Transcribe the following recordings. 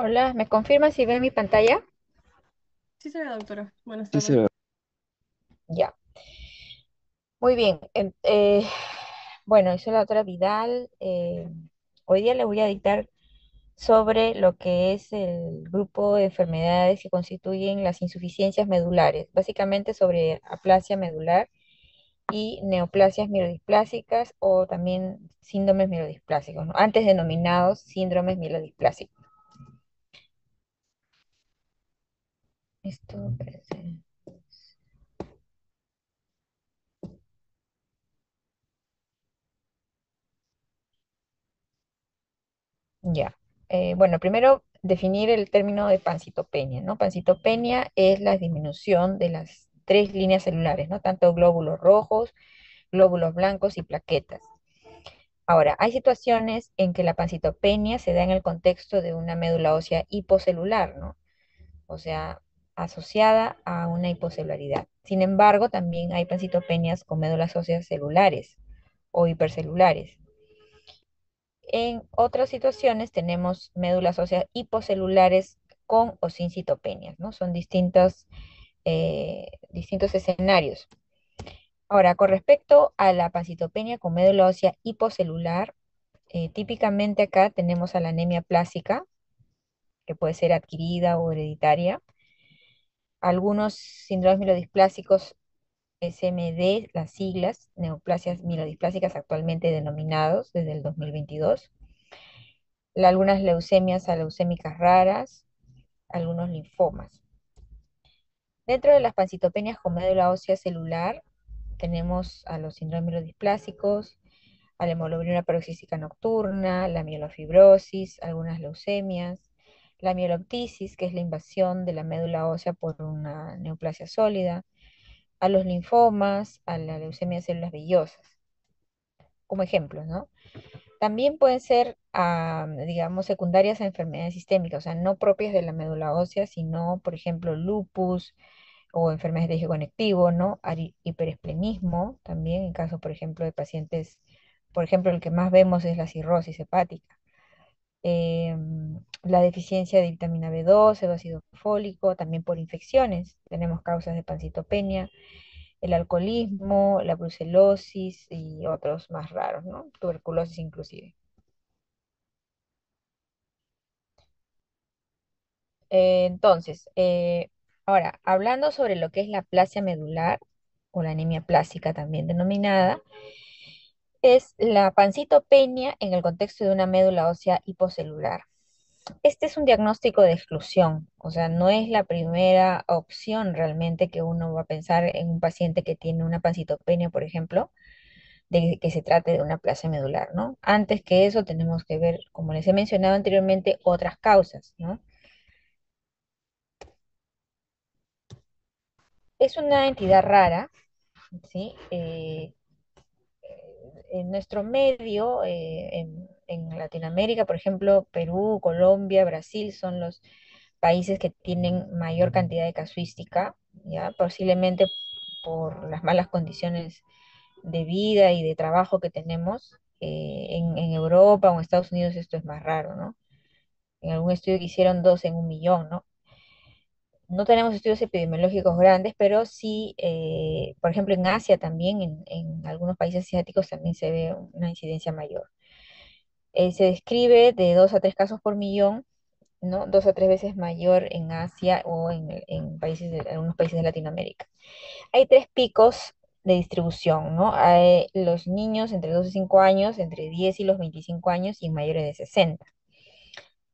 Hola, ¿me confirma si ve mi pantalla? Sí, señora doctora. Buenas Sí, tardes. se ve. Ya, muy bien. Bueno, soy la doctora Vidal. Hoy día le voy a dictar sobre lo que es el grupo de enfermedades que constituyen las insuficiencias medulares, básicamente sobre aplasia medular y neoplasias mielodisplásicas o también síndromes mielodisplásicos, ¿no? Antes denominados síndromes mielodisplásicos. Esto, espérense. Ya. Bueno, primero definir el término de pancitopenia, ¿no? Pancitopenia es la disminución de las tres líneas celulares, ¿no? Tanto glóbulos rojos, glóbulos blancos y plaquetas. Ahora, hay situaciones en que la pancitopenia se da en el contexto de una médula ósea hipocelular, ¿no? O sea, asociada a una hipocelularidad. Sin embargo, también hay pancitopenias con médulas óseas celulares o hipercelulares. En otras situaciones tenemos médulas óseas hipocelulares con o sin citopenias, ¿no? Son distintos escenarios. Ahora, con respecto a la pancitopenia con médula ósea hipocelular, típicamente acá tenemos a la anemia plástica, que puede ser adquirida o hereditaria. Algunos síndromes mielodisplásicos SMD, las siglas, neoplasias mielodisplásicas actualmente denominados desde el 2022. Algunas leucemias aleucémicas raras, algunos linfomas. Dentro de las pancitopenias con médula ósea celular, tenemos a los síndromes mielodisplásicos, a la hemoglobina paroxística nocturna, la mielofibrosis, algunas leucemias, la mieloptisis, que es la invasión de la médula ósea por una neoplasia sólida, a los linfomas, a la leucemia de células vellosas, como ejemplos, ¿no? También pueden ser, digamos, secundarias a enfermedades sistémicas, o sea, no propias de la médula ósea, sino, por ejemplo, lupus o enfermedades de tejido conectivo, ¿no? Hiperesplenismo, también en caso, por ejemplo, de pacientes, por ejemplo, el que más vemos es la cirrosis hepática. La deficiencia de vitamina B12, o ácido fólico, también por infecciones. Tenemos causas de pancitopenia, el alcoholismo, la brucelosis y otros más raros, ¿no? Tuberculosis inclusive. Entonces, ahora, hablando sobre lo que es la aplasia medular, o la anemia plástica también denominada, es la pancitopenia en el contexto de una médula ósea hipocelular. Este es un diagnóstico de exclusión, o sea, no es la primera opción realmente que uno va a pensar en un paciente que tiene una pancitopenia, por ejemplo, de que se trate de una aplasia medular, ¿no? Antes que eso tenemos que ver, como les he mencionado anteriormente, otras causas, ¿no? Es una entidad rara, ¿sí? En nuestro medio, en Latinoamérica, por ejemplo, Perú, Colombia, Brasil son los países que tienen mayor cantidad de casuística, ¿ya? Posiblemente por las malas condiciones de vida y de trabajo que tenemos. En Europa o en Estados Unidos esto es más raro, ¿no? En algún estudio que hicieron 2 en 1 millón, ¿no? No tenemos estudios epidemiológicos grandes, pero sí, por ejemplo, en Asia también, en algunos países asiáticos también se ve una incidencia mayor. Se describe de 2 a 3 casos por millón, ¿no? 2 a 3 veces mayor en Asia o en algunos países de Latinoamérica. Hay tres picos de distribución, ¿no? Hay los niños entre 2 y 5 años, entre 10 y los 25 años y mayores de 60.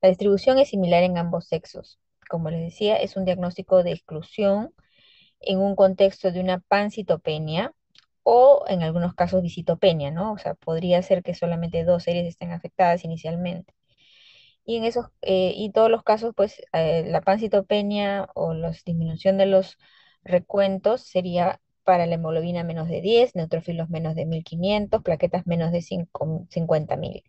La distribución es similar en ambos sexos. Como les decía, es un diagnóstico de exclusión en un contexto de una pancitopenia o en algunos casos visitopenia, ¿no? O sea, podría ser que solamente dos series estén afectadas inicialmente. Y en y todos los casos, pues, la pancitopenia o la disminución de los recuentos sería para la hemoglobina menos de 10, neutrófilos menos de 1500, plaquetas menos de 50.000.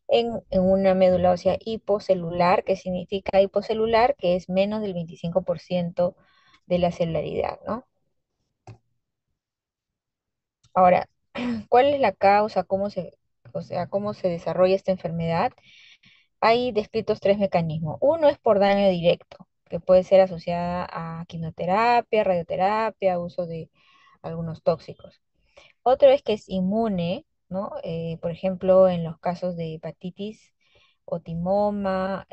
En una médula ósea hipocelular, que significa hipocelular, que es menos del 25% de la celularidad, ¿no? Ahora, ¿cuál es la causa? O sea, cómo se desarrolla esta enfermedad? hay descritos tres mecanismos. Uno es por daño directo, que puede ser asociada a quimioterapia, radioterapia, uso de algunos tóxicos. Otro es que es inmune, ¿no? Por ejemplo, en los casos de hepatitis o timoma,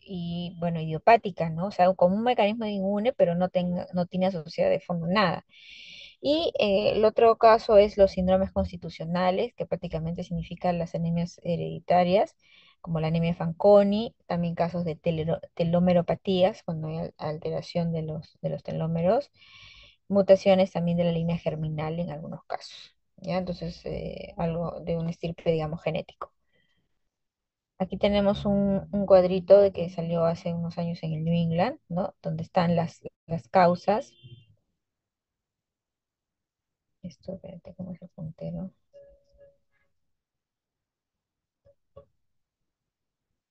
y bueno, idiopática, ¿no? O sea, como un mecanismo inmune, pero no tiene asociado de fondo nada. Y el otro caso es los síndromes constitucionales, que prácticamente significan las anemias hereditarias, como la anemia Fanconi, también casos de telomeropatías, cuando hay alteración de los telómeros, mutaciones también de la línea germinal en algunos casos, ¿ya? Entonces, algo de un estirpe, digamos, genético. Aquí tenemos un cuadrito de que salió hace unos años en el New England, ¿no? Donde están las causas. Esto, espérate, ¿cómo es el puntero?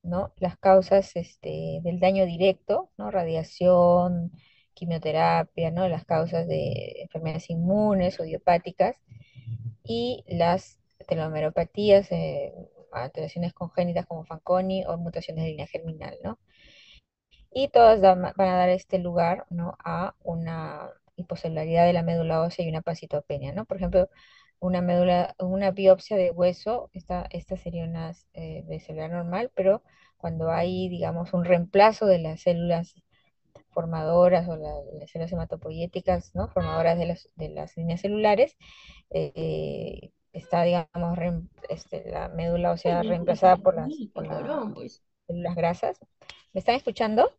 ¿No? Las causas del daño directo, ¿no? Radiación, quimioterapia, ¿no? Las causas de enfermedades inmunes o idiopáticas y las telomeropatías, alteraciones congénitas como Fanconi o mutaciones de línea germinal, ¿no? Y todas van a dar este lugar, ¿no? A una hipocelularidad de la médula ósea y una pancitopenia, ¿no? Por ejemplo, una biopsia de hueso, esta sería una de celular normal, pero cuando hay, digamos, un reemplazo de las células formadoras o las células hematopoyéticas, ¿no? Formadoras de las líneas celulares, está, digamos, la médula ósea reemplazada por por las Porón, pues. células grasas. ¿Me están escuchando?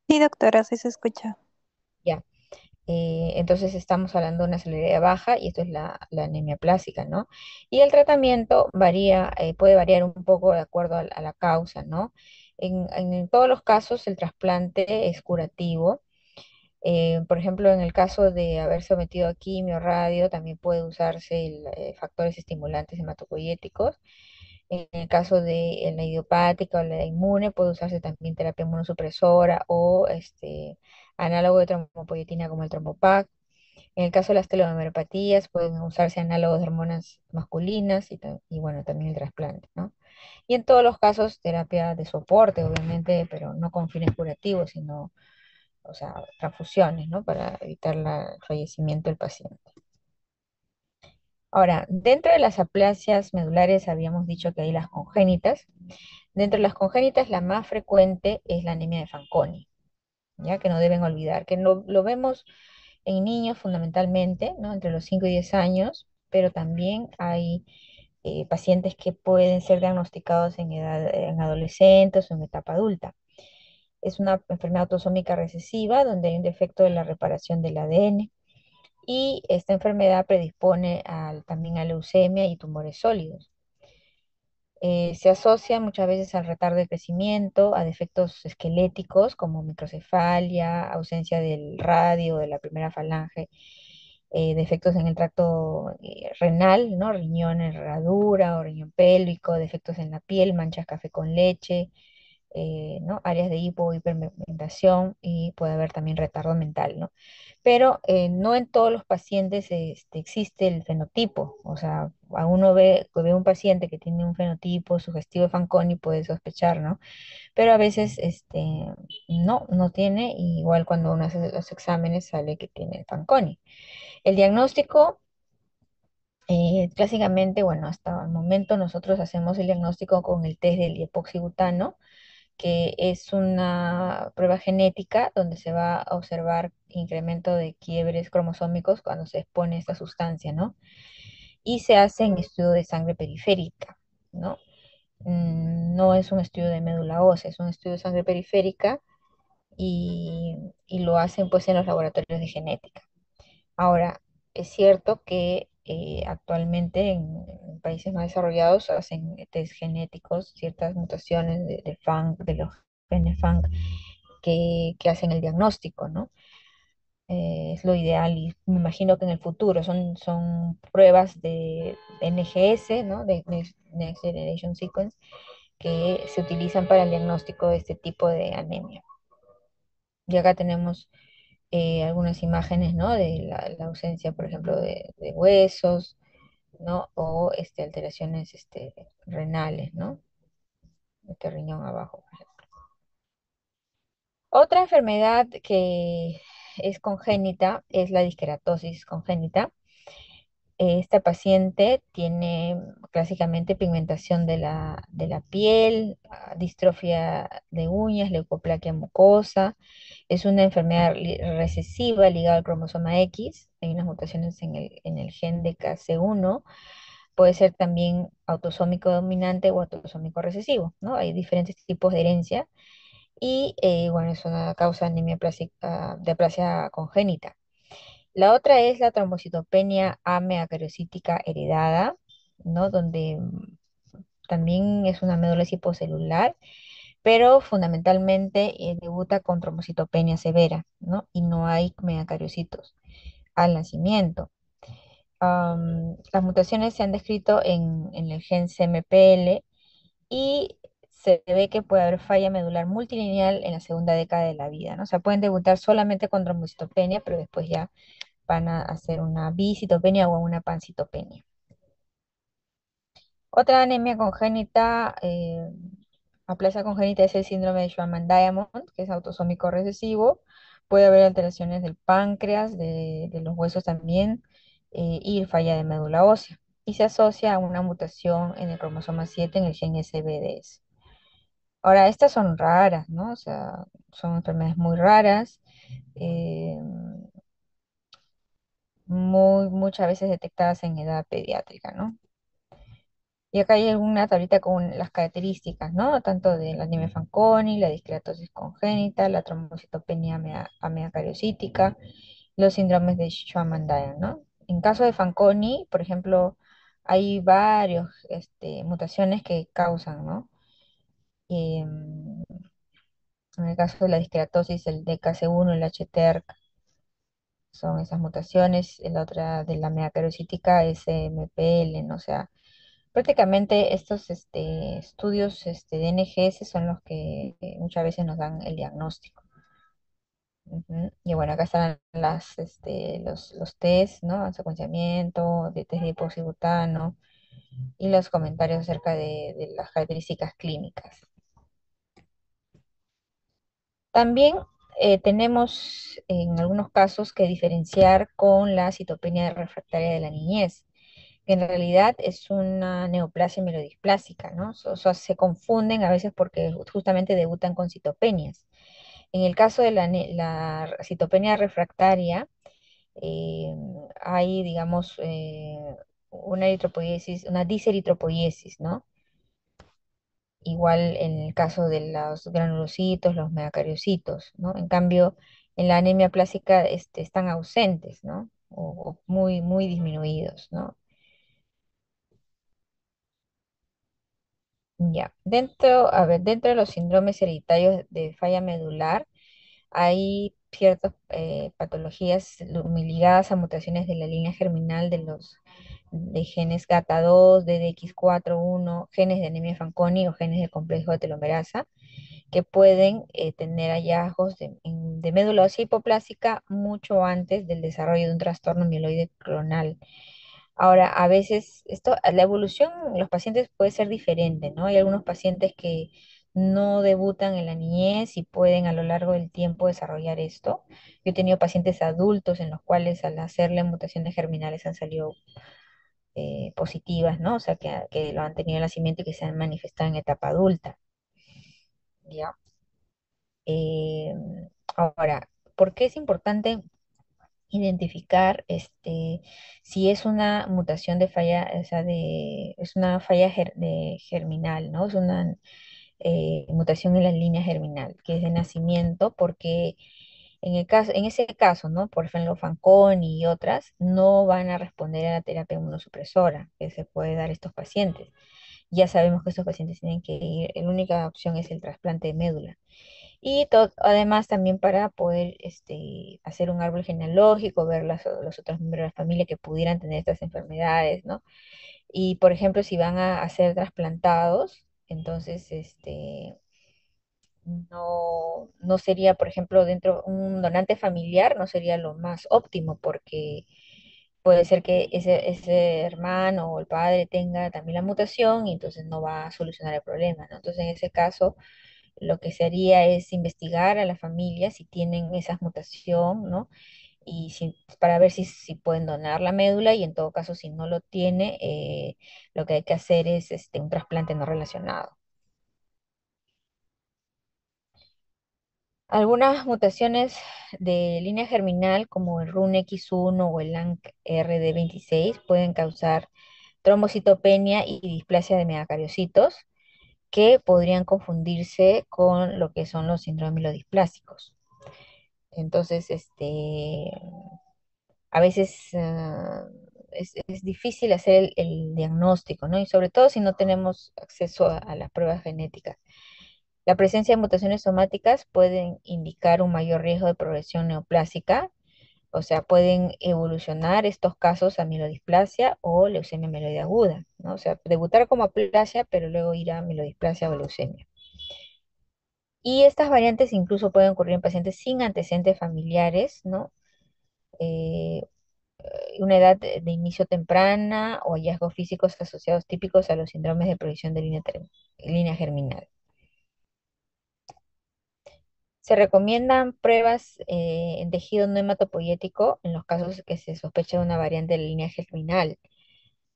Sí, doctora, sí se escucha. Ya. Entonces estamos hablando de una celeridad baja y esto es la anemia plástica, ¿no? Y el tratamiento puede variar un poco de acuerdo a la causa, ¿no? En todos los casos el trasplante es curativo. Por ejemplo, en el caso de haber sometido a quimio, radio, también puede usarse factores estimulantes hematopoyéticos. En el caso de la idiopática o la inmune, puede usarse también terapia inmunosupresora o análogo de trombopoyetina como el trombopac. En el caso de las telomeropatías, pueden usarse análogos de hormonas masculinas y bueno, también el trasplante, ¿no? Y en todos los casos, terapia de soporte, obviamente, pero no con fines curativos, sino, o sea, transfusiones, ¿no? Para evitar el fallecimiento del paciente. Ahora, dentro de las aplasias medulares habíamos dicho que hay las congénitas. Dentro de las congénitas, la más frecuente es la anemia de Fanconi, ya que no deben olvidar, que lo vemos en niños fundamentalmente, ¿no? Entre los 5 y 10 años, pero también hay pacientes que pueden ser diagnosticados en adolescentes o en etapa adulta. Es una enfermedad autosómica recesiva donde hay un defecto de la reparación del ADN y esta enfermedad predispone también a leucemia y tumores sólidos. Se asocia muchas veces al retardo de crecimiento, a defectos esqueléticos como microcefalia, ausencia del radio de la primera falange, defectos en el tracto renal, ¿no? Riñón en herradura o riñón pélvico, defectos en la piel, manchas café con leche, ¿no? Áreas de hipo o hiperpigmentación y puede haber también retardo mental, ¿no? Pero no en todos los pacientes existe el fenotipo, o sea, a uno ve un paciente que tiene un fenotipo sugestivo de Fanconi puede sospechar, ¿no? Pero a veces no tiene, y igual cuando uno hace los exámenes sale que tiene Fanconi. El diagnóstico, clásicamente, bueno, hasta el momento nosotros hacemos el diagnóstico con el test del epoxibutano, que es una prueba genética donde se va a observar incremento de quiebres cromosómicos cuando se expone esta sustancia, ¿no? Y se hace en estudio de sangre periférica, ¿no? No es un estudio de médula ósea, es un estudio de sangre periférica y lo hacen pues en los laboratorios de genética. Ahora, es cierto que actualmente en países más desarrollados hacen test genéticos, ciertas mutaciones de FANG, de los genes FANG, que hacen el diagnóstico, ¿no? Es lo ideal y me imagino que en el futuro son pruebas de NGS, ¿no? De Next Generation Sequence, que se utilizan para el diagnóstico de este tipo de anemia. Y acá tenemos algunas imágenes, ¿no? De la ausencia, por ejemplo, de huesos, ¿no? O alteraciones renales, ¿no? Este riñón abajo, por ejemplo. Otra enfermedad que es congénita es la disqueratosis congénita. Esta paciente tiene clásicamente pigmentación de la piel, distrofia de uñas, leucoplaquia mucosa. Es una enfermedad recesiva ligada al cromosoma X. Hay unas mutaciones en el gen de KC1. Puede ser también autosómico dominante o autosómico recesivo, ¿no? Hay diferentes tipos de herencia y, bueno, es una causa de anemia de aplasia congénita. La otra es la trombocitopenia ameacarocítica heredada, ¿no? Donde también es una médula hipocelular, pero fundamentalmente debuta con trombocitopenia severa, ¿no? Y no hay meacariocitos al nacimiento. Las mutaciones se han descrito en el gen CMPL y se ve que puede haber falla medular multilineal en la segunda década de la vida, ¿no? O sea, pueden debutar solamente con trombocitopenia, pero después ya van a hacer una bicitopenia o una pancitopenia. Otra anemia congénita, aplasia congénita, es el síndrome de Schwann-Diamond, que es autosómico recesivo. Puede haber alteraciones del páncreas, de los huesos también, y falla de médula ósea. Y se asocia a una mutación en el cromosoma 7 en el gen SBDS. Ahora, estas son raras, ¿no? O sea, son enfermedades muy raras, eh, muchas veces detectadas en edad pediátrica, ¿no? Y acá hay una tablita con las características, ¿no? Tanto de la anemia Fanconi, la discretosis congénita, la trombocitopenia ameacariocítica, los síndromes de Schwann-Diamond, ¿no? En caso de Fanconi, por ejemplo, hay varios mutaciones que causan, ¿no? Em, en el caso de la discretosis, el DKC1, el HTERC, son esas mutaciones. La otra de la ameacarocítica es MPL, ¿no? O sea, prácticamente estos estudios de NGS son los que muchas veces nos dan el diagnóstico. Ujú. Y bueno, acá están los test, ¿no? El secuenciamiento, de test de hipoglucano y los comentarios acerca de las características clínicas. También tenemos en algunos casos que diferenciar con la citopenia refractaria de la niñez, que en realidad es una neoplasia mielodisplásica, ¿no? O sea, se confunden a veces porque justamente debutan con citopenias. En el caso de la citopenia refractaria, eh, hay, digamos, una eritropoiesis, una diseritropoiesis, ¿no? Igual en el caso de los granulocitos, los megacariocitos, ¿no? En cambio, en la anemia plástica están ausentes, ¿no? O muy, muy disminuidos, ¿no? Ya, a ver, dentro de los síndromes hereditarios de falla medular, hay ciertas patologías ligadas a mutaciones de la línea germinal de genes GATA2, DDX4-1, genes de anemia Fanconi o genes del complejo de telomerasa, que pueden tener hallazgos de médula ósea hipoplásica mucho antes del desarrollo de un trastorno mieloide clonal. Ahora, a veces la evolución en los pacientes puede ser diferente, ¿no? Hay algunos pacientes que no debutan en la niñez y pueden a lo largo del tiempo desarrollar esto. Yo he tenido pacientes adultos en los cuales al hacerle mutaciones germinales han salido positivas, ¿no? O sea, que lo han tenido en nacimiento y que se han manifestado en etapa adulta, ¿ya? Eh, Ahora, ¿por qué es importante identificar si es una mutación de falla, o sea, es una falla de germinal, ¿no? Es una mutación en la línea germinal, que es de nacimiento, porque en ese caso, ¿no? Por ejemplo, Fanconi y otras, no van a responder a la terapia inmunosupresora que se puede dar a estos pacientes. Ya sabemos que estos pacientes tienen que ir, la única opción es el trasplante de médula. Y además también para poder hacer un árbol genealógico, ver los otros miembros de la familia que pudieran tener estas enfermedades, ¿no? Y por ejemplo, si van a ser trasplantados, entonces no sería, por ejemplo, dentro un donante familiar no sería lo más óptimo porque puede ser que ese hermano o el padre tenga también la mutación y entonces no va a solucionar el problema, ¿no? Entonces, en ese caso, lo que se haría es investigar a la familia si tienen esa mutación, ¿no? Y para ver si pueden donar la médula y en todo caso, si no lo tiene, lo que hay que hacer es un trasplante no relacionado. Algunas mutaciones de línea germinal, como el RUNX1 o el LANC-RD26, pueden causar trombocitopenia y displasia de megacariocitos, que podrían confundirse con lo que son los síndromes mielodisplásicos. Entonces, a veces es difícil hacer el diagnóstico, ¿no? Y sobre todo si no tenemos acceso a las pruebas genéticas. La presencia de mutaciones somáticas pueden indicar un mayor riesgo de progresión neoplásica, o sea, pueden evolucionar estos casos a mielodisplasia o leucemia mieloide aguda, ¿no? O sea, debutar como aplasia, pero luego ir a mielodisplasia o leucemia. Y estas variantes incluso pueden ocurrir en pacientes sin antecedentes familiares, ¿no? Eh, una edad de inicio temprana o hallazgos físicos asociados típicos a los síndromes de prohibición de línea germinal. Se recomiendan pruebas en tejido no hematopoyético en los casos que se sospecha de una variante de la línea germinal,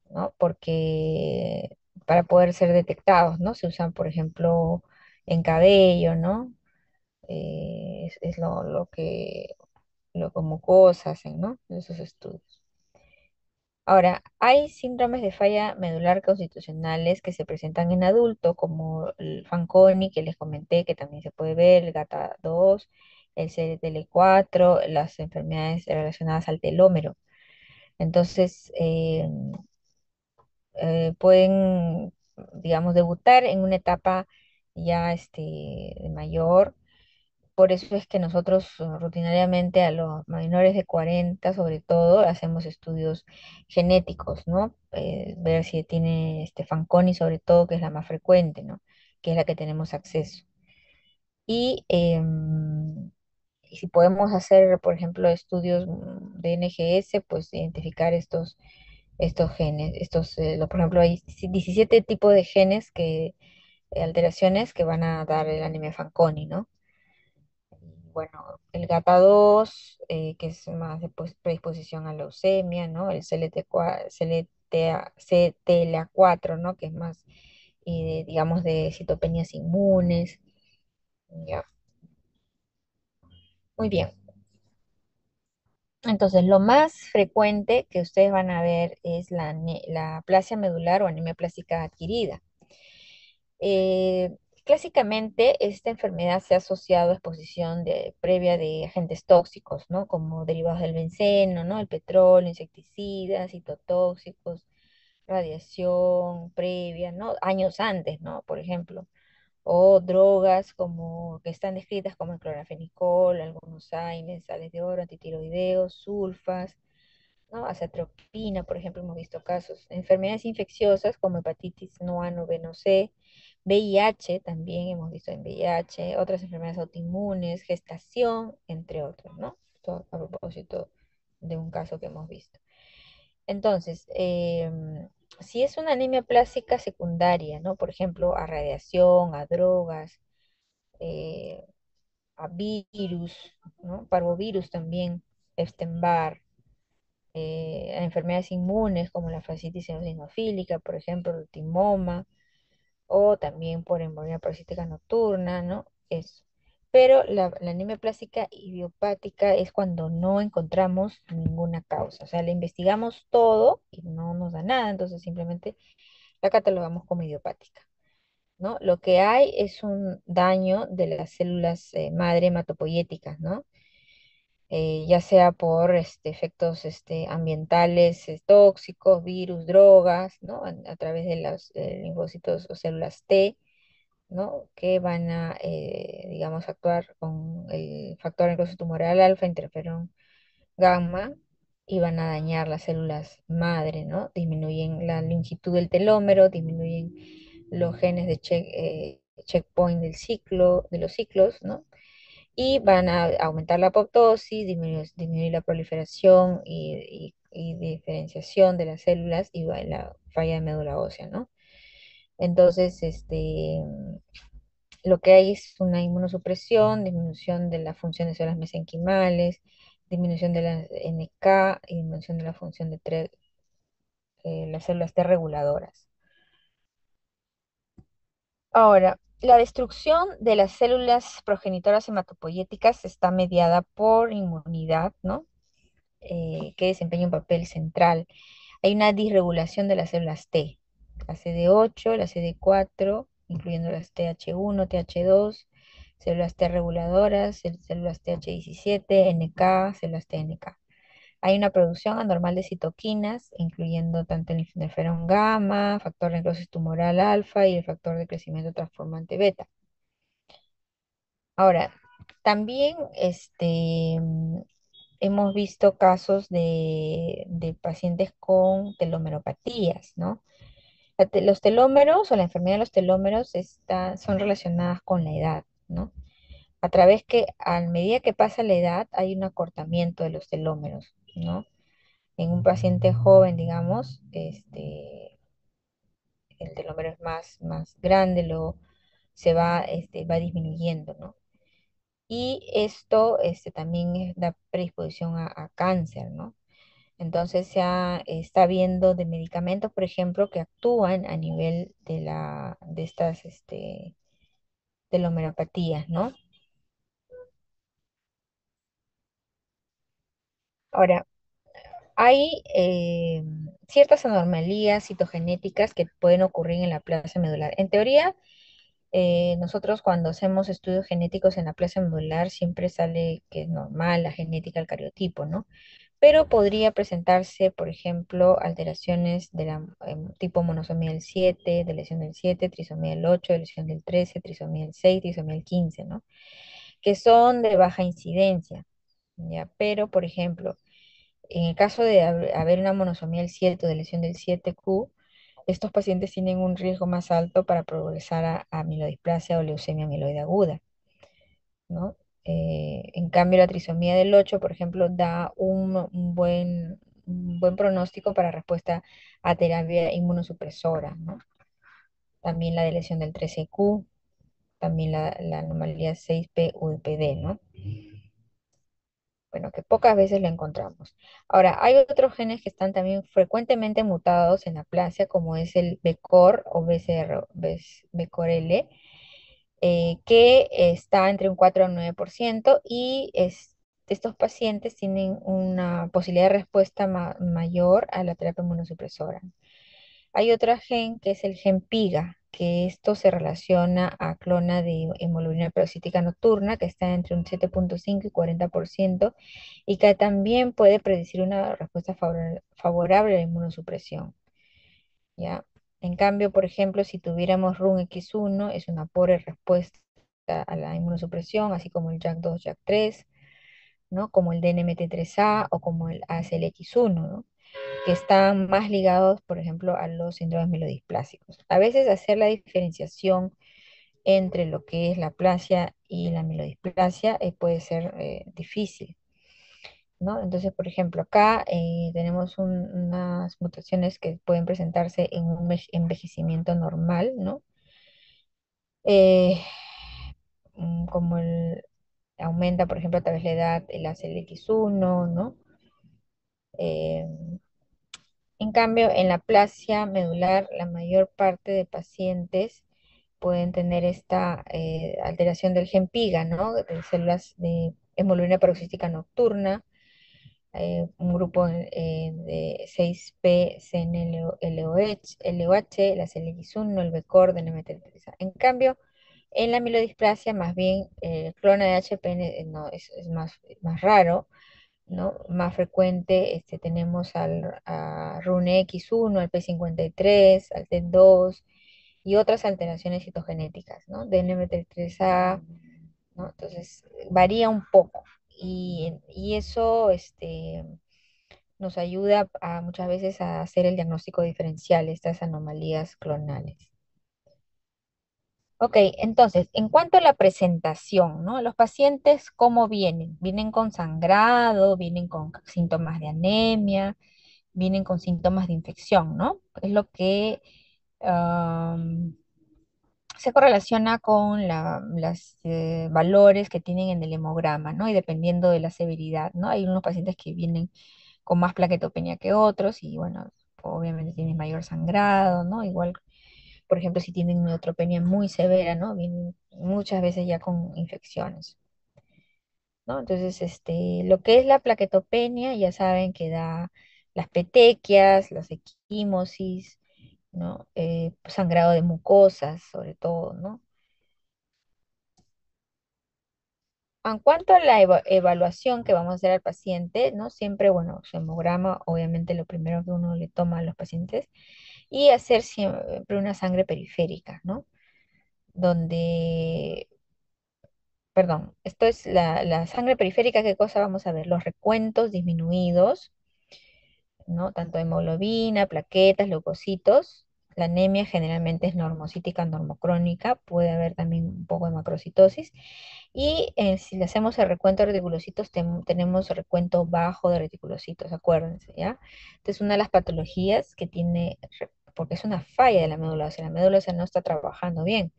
¿no? Porque para poder ser detectados, ¿no? Se usan, por ejemplo, en cabello, ¿no? Es lo como cosas hacen, ¿no? Esos estudios. Ahora, hay síndromes de falla medular constitucionales que se presentan en adulto, como el Fanconi, que les comenté, que también se puede ver, el GATA2, el CDTL4, las enfermedades relacionadas al telómero. Entonces, pueden, digamos, debutar en una etapa ya mayor. Por eso es que nosotros rutinariamente a los menores de 40, sobre todo, hacemos estudios genéticos, ¿no? Ver si tiene Fanconi, sobre todo, que es la más frecuente, ¿no? Que es la que tenemos acceso. Y, y si podemos hacer, por ejemplo, estudios de NGS, pues identificar estos genes, por ejemplo, hay 17 tipos de genes alteraciones que van a dar el anemia Fanconi, ¿no? Bueno, el GATA2, que es más de predisposición a leucemia, ¿no? El CTLA4, ¿no? Que es más, digamos, de citopenias inmunes. Ya, muy bien. Entonces, lo más frecuente que ustedes van a ver es la aplasia medular o anemia plástica adquirida. Clásicamente, esta enfermedad se ha asociado a exposición previa de agentes tóxicos, ¿no? Como derivados del benceno, ¿no? El petróleo, insecticidas, citotóxicos, radiación previa, ¿no? Años antes, ¿no? Por ejemplo. O drogas como que están descritas como el clorafenicol, algunos AINES, sales de oro, antitiroideos, sulfas, ¿no? Acetropina, por ejemplo, hemos visto casos. Enfermedades infecciosas como hepatitis no A, no B, no C, VIH, también hemos visto en VIH, otras enfermedades autoinmunes, gestación, entre otros, ¿no? Esto a propósito de un caso que hemos visto. Entonces, si es una anemia plástica secundaria, ¿no? Por ejemplo, a radiación, a drogas, eh, a virus, ¿no? Parvovirus también, Epstein-Barr, a enfermedades inmunes como la fascitis eosinofílica, por ejemplo, el timoma, o también por embolia parasítica nocturna, ¿no? Eso. Pero la anemia plástica idiopática es cuando no encontramos ninguna causa, o sea, le investigamos todo y no nos da nada, entonces simplemente la catalogamos como idiopática, ¿no? Lo que hay es un daño de las células madre hematopoyéticas, ¿no? Ya sea por efectos ambientales tóxicos, virus, drogas, ¿no? A través de los linfocitos o células T, ¿no? Que van a, digamos, actuar con el factor necrosis tumoral alfa, interferón gamma, y van a dañar las células madre, ¿no? Disminuyen la longitud del telómero, disminuyen los genes de checkpoint de los ciclos, ¿no? Y van a aumentar la apoptosis, disminuir la proliferación y y diferenciación de las células y la falla de médula ósea, ¿no? Entonces, lo que hay es una inmunosupresión, disminución de la función de células mesenquimales, disminución de la NK y disminución de la función de las células T reguladoras. Ahora, la destrucción de las células progenitoras hematopoyéticas está mediada por inmunidad, ¿no? Que desempeña un papel central. Hay una disregulación de las células T, la CD8, la CD4, incluyendo las TH1, TH2, células T reguladoras, células TH17, NK, células TNK. Hay una producción anormal de citoquinas, incluyendo tanto el interferón gamma, factor de necrosis tumoral alfa y el factor de crecimiento transformante beta. Ahora, también hemos visto casos de pacientes con telomeropatías, ¿no? Los telómeros o la enfermedad de los telómeros son relacionadas con la edad, ¿no? A medida que pasa la edad hay un acortamiento de los telómeros, ¿no? En un paciente joven, digamos, el telómero es más grande, va disminuyendo, ¿no? Y esto también da predisposición a cáncer, ¿no? Entonces está viendo de medicamentos, por ejemplo, que actúan a nivel de estas telomeropatías, ¿no? Ahora, hay ciertas anomalías citogenéticas que pueden ocurrir en la placa medular. En teoría, nosotros cuando hacemos estudios genéticos en la placa medular siempre sale que es normal la genética del cariotipo, ¿no? Pero podría presentarse, por ejemplo, alteraciones de la tipo monosomía del 7, de lesión del 7, trisomía del 8, de lesión del 13, trisomía del 6, trisomía del 15, ¿no? Que son de baja incidencia, ¿ya? Pero, por ejemplo, en el caso de haber una monosomía del 7 o de lesión del 7q, estos pacientes tienen un riesgo más alto para progresar a amiloidisplasia o leucemia amiloide aguda, ¿no? En cambio, la trisomía del 8, por ejemplo, da un buen pronóstico para respuesta a terapia inmunosupresora, ¿no? También la de lesión del 13q, también la anomalía 6p UPD, ¿no? Bueno, que pocas veces la encontramos. Ahora, hay otros genes que están también frecuentemente mutados en la aplasia, como es el BCOR o BCOR-L, que está entre un 4 a un 9% y estos pacientes tienen una posibilidad de respuesta mayor a la terapia inmunosupresora. Hay otro gen que es el gen PIGA, que esto se relaciona a clona de hemoglobina peroxítica nocturna, que está entre un 7,5 y 40%, y que también puede predecir una respuesta favorable a la inmunosupresión, ¿ya? En cambio, por ejemplo, si tuviéramos RUNX1, es una pobre respuesta a la inmunosupresión, así como el JAK2, JAK3, ¿no? Como el DNMT3A o como el ACLX1, ¿no? Que están más ligados, por ejemplo, a los síndromes melodisplásicos. A veces hacer la diferenciación entre lo que es la aplasia y la melodisplasia puede ser difícil, ¿no? Entonces, por ejemplo, acá tenemos unas mutaciones que pueden presentarse en un envejecimiento normal, ¿no? Eh, como aumenta, por ejemplo, a través de la edad el ACLX1, ¿no? Eh, En cambio, en la aplasia medular, la mayor parte de pacientes pueden tener esta alteración del gen PIGA, ¿no? De células de hemoglobina peroxística nocturna, un grupo de 6P, CNLOH, la CLX1, el BCOR de NMT3. En cambio, en la milodisplasia, más bien, el clona de HPN no, es más raro, ¿no? Más frecuente tenemos a RUNX1, al P53, al TET2 y otras alteraciones citogenéticas, ¿no? DNMT3A, ¿no? Entonces, varía un poco y eso nos ayuda muchas veces a hacer el diagnóstico diferencial de estas anomalías clonales. Ok, entonces, en cuanto a la presentación, ¿no? Los pacientes, ¿cómo vienen? ¿Vienen con sangrado? ¿Vienen con síntomas de anemia? vienen con síntomas de infección, ¿no? Es lo que se correlaciona con los valores que tienen en el hemograma, ¿no? Y dependiendo de la severidad, ¿no? Hay unos pacientes que vienen con más plaquetopenia que otros y, bueno, obviamente tienen mayor sangrado, ¿no? Igual, por ejemplo, si tienen neutropenia muy severa, ¿no? Vienen muchas veces ya con infecciones, ¿no? Entonces, lo que es la plaquetopenia, ya saben que da las petequias, las equimosis, ¿no? Sangrado de mucosas, sobre todo, ¿no? En cuanto a la evaluación que vamos a hacer al paciente, ¿no? Siempre, bueno, su hemograma, obviamente lo primero que uno le toma a los pacientes, y hacer siempre una sangre periférica, ¿no? Donde, perdón, esto es la sangre periférica, ¿qué cosa vamos a ver? Los recuentos disminuidos, ¿no? Tanto hemoglobina, plaquetas, leucocitos. La anemia generalmente es normocítica, normocrónica, puede haber también un poco de macrocitosis. Y si le hacemos el recuento de reticulocitos, tenemos recuento bajo de reticulocitos, acuérdense, ¿ya? Entonces, una de las patologías que tiene, porque es una falla de la médula ósea no está trabajando bien,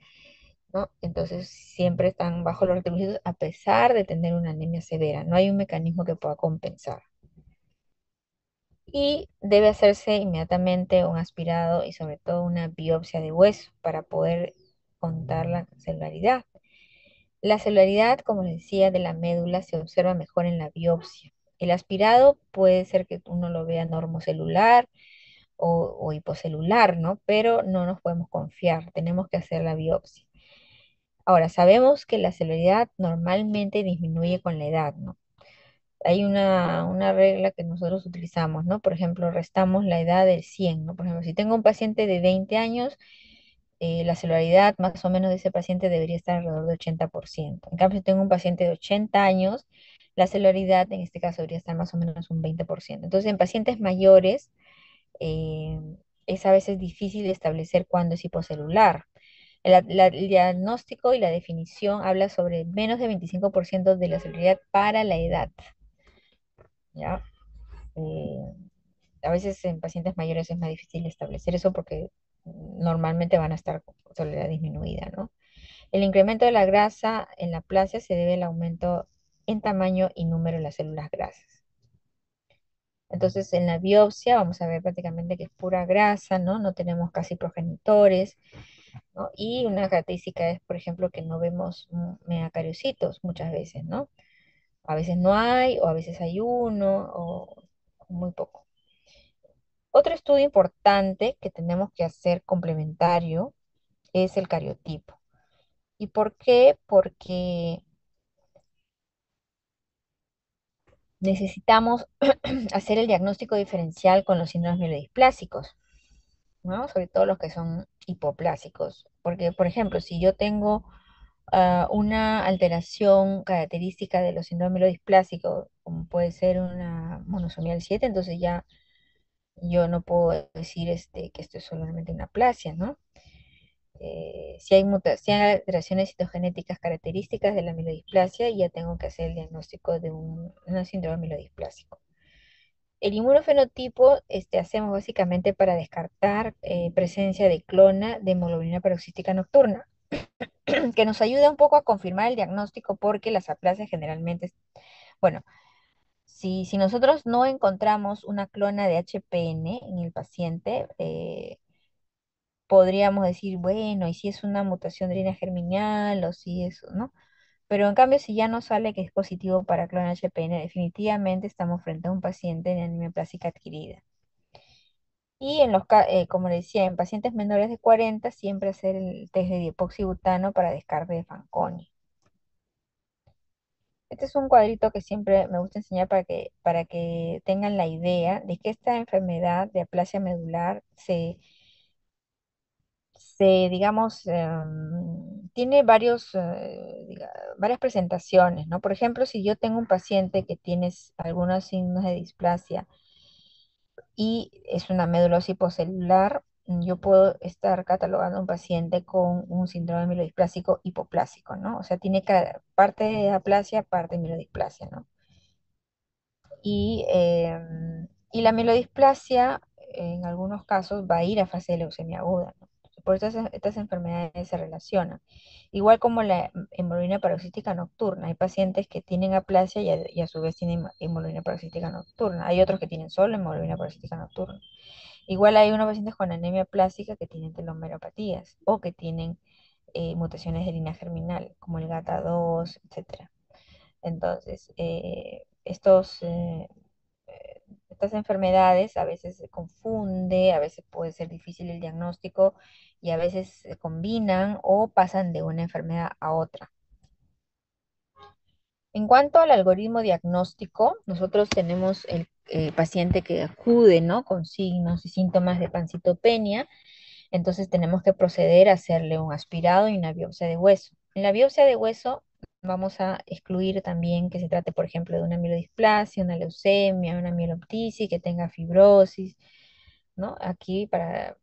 ¿no? Entonces, siempre están bajo los reticulocitos a pesar de tener una anemia severa. No hay un mecanismo que pueda compensar. Y debe hacerse inmediatamente un aspirado y sobre todo una biopsia de hueso para poder contar la celularidad. La celularidad, como les decía, de la médula se observa mejor en la biopsia. El aspirado puede ser que uno lo vea normocelular o hipocelular, ¿no? Pero no nos podemos confiar, tenemos que hacer la biopsia. Ahora, sabemos que la celularidad normalmente disminuye con la edad, ¿no? Hay una regla que nosotros utilizamos, ¿no? Por ejemplo, restamos la edad del 100, ¿no? Por ejemplo, si tengo un paciente de 20 años, la celularidad más o menos de ese paciente debería estar alrededor de 80%. En cambio, si tengo un paciente de 80 años, la celularidad en este caso debería estar más o menos un 20%. Entonces, en pacientes mayores, eh, es a veces difícil establecer cuándo es hipocelular. El diagnóstico y la definición habla sobre menos de 25% de la celularidad para la edad, ¿ya? Eh, a veces en pacientes mayores es más difícil establecer eso porque normalmente van a estar con celularidad disminuida, ¿no? El incremento de la grasa en la plasia se debe al aumento en tamaño y número de las células grasas. Entonces, en la biopsia vamos a ver prácticamente que es pura grasa, ¿no? No tenemos casi progenitores, ¿no? Y una característica es, por ejemplo, que no vemos megacariocitos muchas veces, ¿no? A veces no hay, o a veces hay uno, o muy poco. Otro estudio importante que tenemos que hacer complementario es el cariotipo. ¿Y por qué? Porque necesitamos hacer el diagnóstico diferencial con los síndromes mielodisplásicos, ¿no? Sobre todo los que son hipoplásicos. Porque, por ejemplo, si yo tengo una alteración característica de los síndromes mielodisplásicos, como puede ser una monosomial 7, entonces ya yo no puedo decir que esto es solamente una aplasia, ¿no? Si hay alteraciones citogenéticas características de la mielodisplasia, ya tengo que hacer el diagnóstico de un síndrome mielodisplásico. El inmunofenotipo hacemos básicamente para descartar presencia de clona de hemoglobina paroxística nocturna, que nos ayuda un poco a confirmar el diagnóstico porque las aplasias generalmente, bueno, si nosotros no encontramos una clona de HPN en el paciente, podríamos decir, bueno, y si es una mutación de línea germinal o si es, ¿no? Pero en cambio, si ya no sale que es positivo para clona HPN, definitivamente estamos frente a un paciente de anemia plástica adquirida. Y como le decía, en pacientes menores de 40, siempre hacer el test de dipoxibutano para descarte de Fanconi. Este es un cuadrito que siempre me gusta enseñar para que tengan la idea de que esta enfermedad de aplasia medular digamos, tiene varias presentaciones, ¿no? Por ejemplo, si yo tengo un paciente que tiene algunos signos de displasia y es una médula hipocelular, yo puedo estar catalogando a un paciente con un síndrome mielodisplásico hipoplásico, ¿no? O sea, tiene parte de aplasia, parte de mielodisplasia, ¿no? Y Y la mielodisplasia, en algunos casos, va a ir a fase de leucemia aguda, ¿no? Por eso estas enfermedades se relacionan. Igual como la hemoglobina paroxística nocturna. Hay pacientes que tienen aplasia y a su vez tienen hemoglobina paroxística nocturna. Hay otros que tienen solo hemoglobina paroxística nocturna. Igual hay unos pacientes con anemia plástica que tienen telomeropatías o que tienen mutaciones de línea germinal, como el GATA2, etcétera. Entonces, estas enfermedades a veces se confunde, a veces puede ser difícil el diagnóstico y a veces se combinan o pasan de una enfermedad a otra. En cuanto al algoritmo diagnóstico, nosotros tenemos el paciente que acude, ¿no? Con signos y síntomas de pancitopenia, entonces tenemos que proceder a hacerle un aspirado y una biopsia de hueso. En la biopsia de hueso vamos a excluir también que se trate, por ejemplo, de una mielodisplasia, una leucemia, una mieloptisis, que tenga fibrosis, ¿no? Aquí para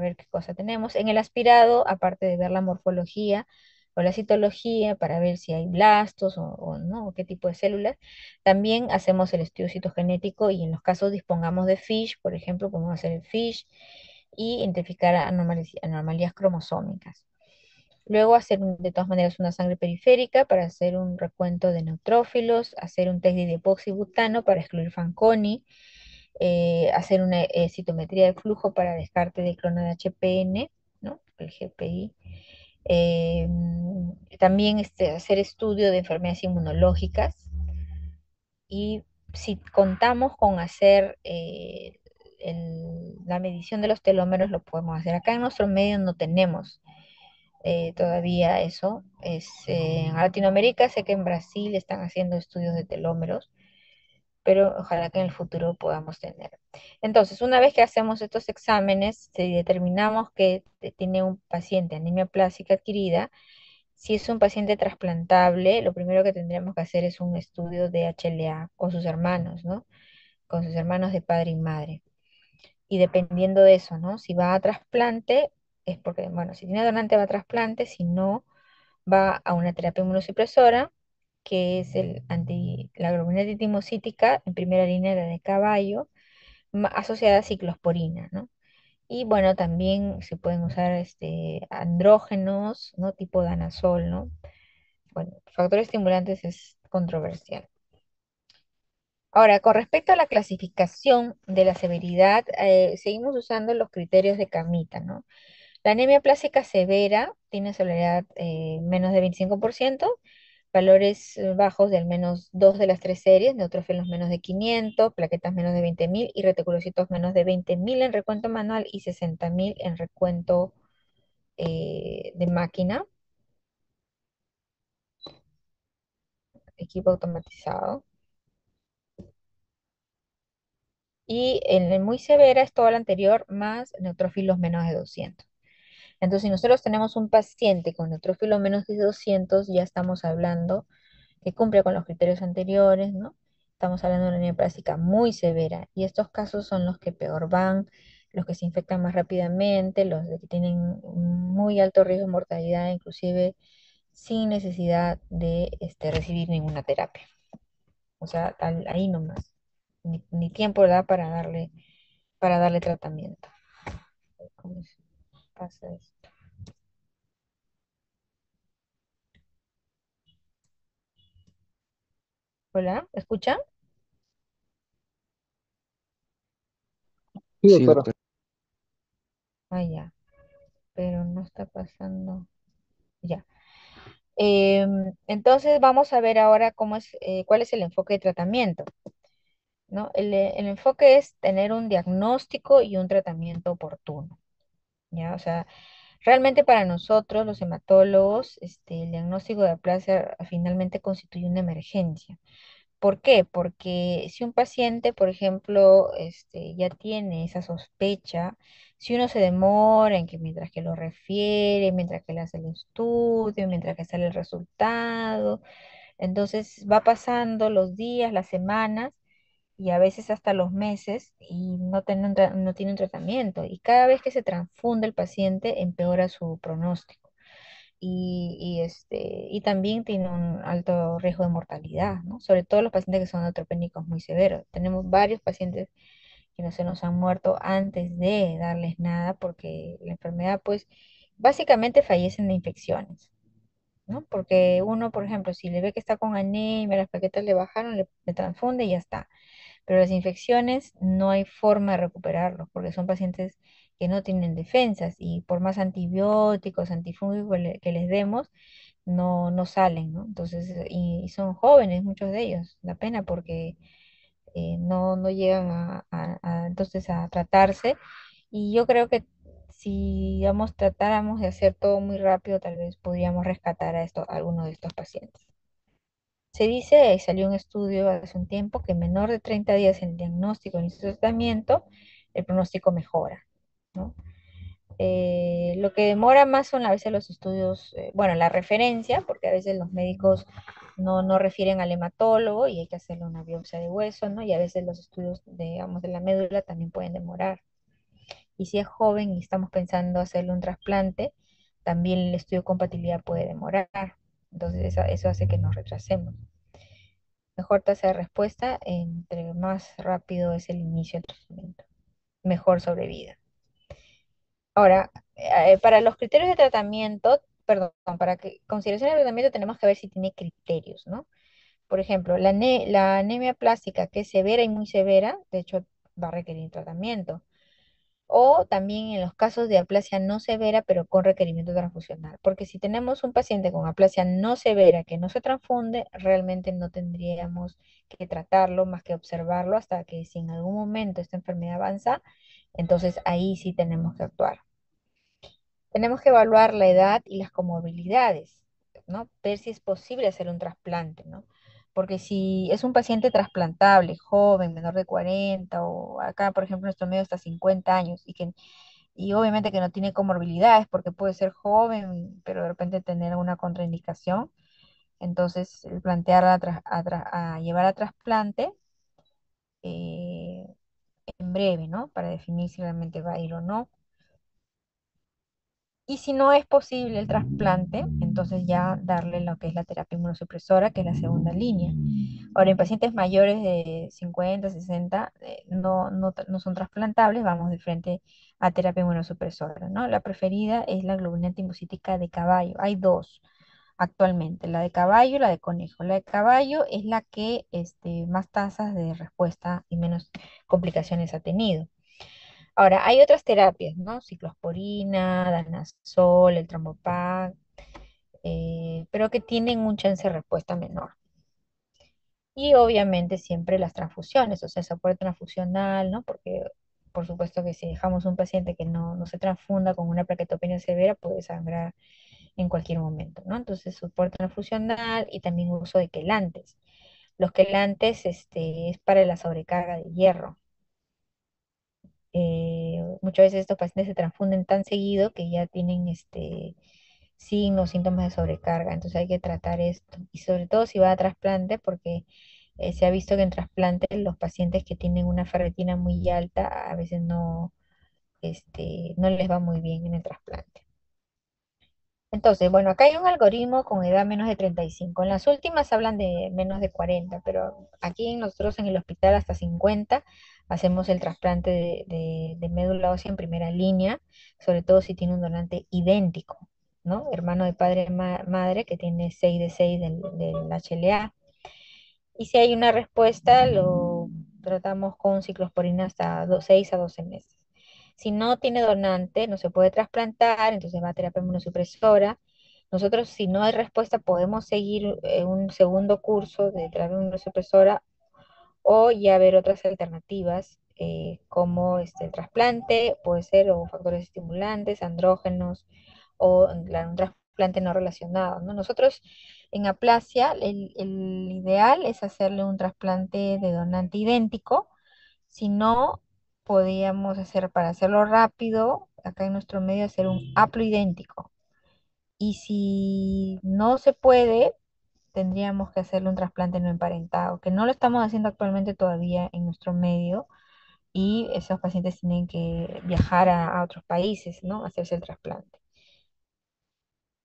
ver qué cosa tenemos. En el aspirado, aparte de ver la morfología o la citología, para ver si hay blastos o no, o qué tipo de células, también hacemos el estudio citogenético y en los casos dispongamos de FISH, por ejemplo, podemos hacer el FISH y identificar anomalías cromosómicas. Luego hacer de todas maneras una sangre periférica para hacer un recuento de neutrófilos, hacer un test de dipoxibutano para excluir Fanconi, hacer una citometría de flujo para descarte de clona de HPN, ¿no? El GPI. Eh, También hacer estudio de enfermedades inmunológicas y si contamos con hacer la medición de los telómeros, lo podemos hacer. Acá en nuestro medio no tenemos todavía eso. En Latinoamérica sé que en Brasil están haciendo estudios de telómeros, pero ojalá que en el futuro podamos tener. Entonces, una vez que hacemos estos exámenes, si determinamos que tiene un paciente anemia plástica adquirida, si es un paciente trasplantable, lo primero que tendríamos que hacer es un estudio de HLA con sus hermanos, ¿no? Con sus hermanos de padre y madre. Y dependiendo de eso, ¿no? Si va a trasplante, es porque, bueno, si tiene donante va a trasplante, si no, va a una terapia inmunosupresora, que es la globulina titimocítica, en primera línea la de caballo, asociada a ciclosporina, ¿no? Y bueno, también se pueden usar andrógenos, ¿no? Tipo danazol, ¿no? Bueno, factores estimulantes es controversial. Ahora, con respecto a la clasificación de la severidad, seguimos usando los criterios de Camita, ¿no? La anemia plástica severa tiene severidad menos de 25%, valores bajos de al menos dos de las tres series, neutrófilos menos de 500, plaquetas menos de 20.000 y reticulocitos menos de 20.000 en recuento manual y 60.000 en recuento de máquina, equipo automatizado. Y en el muy severa es todo lo anterior más neutrófilos menos de 200. Entonces, si nosotros tenemos un paciente con neutrófilo menos de 200, ya estamos hablando que cumple con los criterios anteriores, ¿no? Estamos hablando de una anemia plástica muy severa y estos casos son los que peor van, los que se infectan más rápidamente, los de que tienen un muy alto riesgo de mortalidad, inclusive sin necesidad de recibir ninguna terapia. O sea, ahí nomás. Ni tiempo da para darle tratamiento. ¿Cómo se pasa esto? Hola, ¿escuchan? Sí, Sí, doctora. doctor. Ah, ya, pero no está pasando. Ya. Entonces vamos a ver ahora cuál es el enfoque de tratamiento, ¿no? El enfoque es tener un diagnóstico y un tratamiento oportuno, ¿ya? O sea, realmente para nosotros, los hematólogos, el diagnóstico de aplasia finalmente constituye una emergencia. ¿Por qué? Porque si un paciente, por ejemplo, ya tiene esa sospecha, si uno se demora en que mientras que lo refiere, mientras que le hace el estudio, mientras que sale el resultado, entonces va pasando los días, las semanas y a veces hasta los meses y no tiene un tratamiento. Y cada vez que se transfunde el paciente, empeora su pronóstico y también tiene un alto riesgo de mortalidad, ¿no? Sobre todo los pacientes que son neutropénicos muy severos. Tenemos varios pacientes que no se nos han muerto antes de darles nada, porque la enfermedad, pues, básicamente fallecen de infecciones, ¿no? Porque uno, por ejemplo, si le ve que está con anemia, las plaquetas le bajaron, le transfunde y ya está. Pero las infecciones no hay forma de recuperarlos, porque son pacientes que no tienen defensas y por más antibióticos, antifúngicos que les demos, no salen, ¿no? Entonces, y son jóvenes muchos de ellos, da pena porque no llegan entonces a tratarse. Y yo creo que si, digamos, tratáramos de hacer todo muy rápido, tal vez podríamos rescatar a alguno de estos pacientes. Se dice, salió un estudio hace un tiempo, que menor de 30 días en el diagnóstico y en su tratamiento, el pronóstico mejora, ¿no? Lo que demora más son a veces los estudios, bueno, la referencia, porque a veces los médicos no refieren al hematólogo y hay que hacerle una biopsia de hueso, ¿no? Y a veces los estudios, digamos, de la médula también pueden demorar. Y si es joven y estamos pensando hacerle un trasplante, también el estudio de compatibilidad puede demorar. Entonces eso hace que nos retrasemos. Mejor tasa de respuesta, entre más rápido es el inicio del tratamiento, mejor sobrevida. Ahora, para los criterios de tratamiento, perdón, para que consideración de tratamiento tenemos que ver si tiene criterios, ¿no? Por ejemplo, la anemia plástica, que es severa y muy severa, de hecho va a requerir tratamiento. O también en los casos de aplasia no severa, pero con requerimiento transfusional. Porque si tenemos un paciente con aplasia no severa que no se transfunde, realmente no tendríamos que tratarlo más que observarlo hasta que si en algún momento esta enfermedad avanza, entonces ahí sí tenemos que actuar. Tenemos que evaluar la edad y las comorbilidades, ¿no? Ver si es posible hacer un trasplante, ¿no? Porque si es un paciente trasplantable, joven, menor de 40 o acá, por ejemplo, en nuestro medio hasta 50 años y obviamente que no tiene comorbilidades porque puede ser joven, pero de repente tener una contraindicación, entonces el plantear a llevar a trasplante eh, en breve, ¿no? Para definir si realmente va a ir o no. Y si no es posible el trasplante, entonces ya darle lo que es la terapia inmunosupresora, que es la segunda línea. Ahora, en pacientes mayores de 50, 60, no son trasplantables, vamos de frente a terapia inmunosupresora, ¿no? La preferida es la globulina timbocítica de caballo. Hay dos actualmente, la de caballo y la de conejo. La de caballo es la que más tasas de respuesta y menos complicaciones ha tenido. Ahora, hay otras terapias, ¿no? Ciclosporina, danazol, el Tramopac, pero que tienen un chance de respuesta menor. Y obviamente siempre las transfusiones, o sea, soporte transfusional, ¿no? Porque por supuesto que si dejamos un paciente que no se transfunda con una plaquetopenia severa, puede sangrar en cualquier momento, ¿no? Entonces, soporte transfusional y también uso de quelantes. Los quelantes, es para la sobrecarga de hierro. Muchas veces estos pacientes se transfunden tan seguido que ya tienen signos, síntomas de sobrecarga, entonces hay que tratar esto. Y sobre todo si va a trasplante, porque se ha visto que en trasplante los pacientes que tienen una ferritina muy alta a veces no les va muy bien en el trasplante. Entonces, bueno, acá hay un algoritmo con edad menos de 35. En las últimas hablan de menos de 40, pero aquí nosotros en el hospital hasta 50 hacemos el trasplante de médula ósea en primera línea, sobre todo si tiene un donante idéntico, ¿no? Hermano de padre madre que tiene 6 de 6 del HLA. Y si hay una respuesta, lo tratamos con ciclosporina hasta 6 a 12 meses. Si no tiene donante, no se puede trasplantar, entonces va a terapia inmunosupresora. Nosotros, si no hay respuesta, podemos seguir un segundo curso de terapia inmunosupresora o ya ver otras alternativas, como el trasplante, puede ser, o factores estimulantes, andrógenos, o un trasplante no relacionado, ¿no? Nosotros en aplasia, el ideal es hacerle un trasplante de donante idéntico. Si no, podíamos hacer, para hacerlo rápido, acá en nuestro medio, hacer un haploidéntico. Y si no se puede, tendríamos que hacerle un trasplante no emparentado, que no lo estamos haciendo actualmente todavía en nuestro medio, y esos pacientes tienen que viajar a otros países, ¿no? A hacerse el trasplante.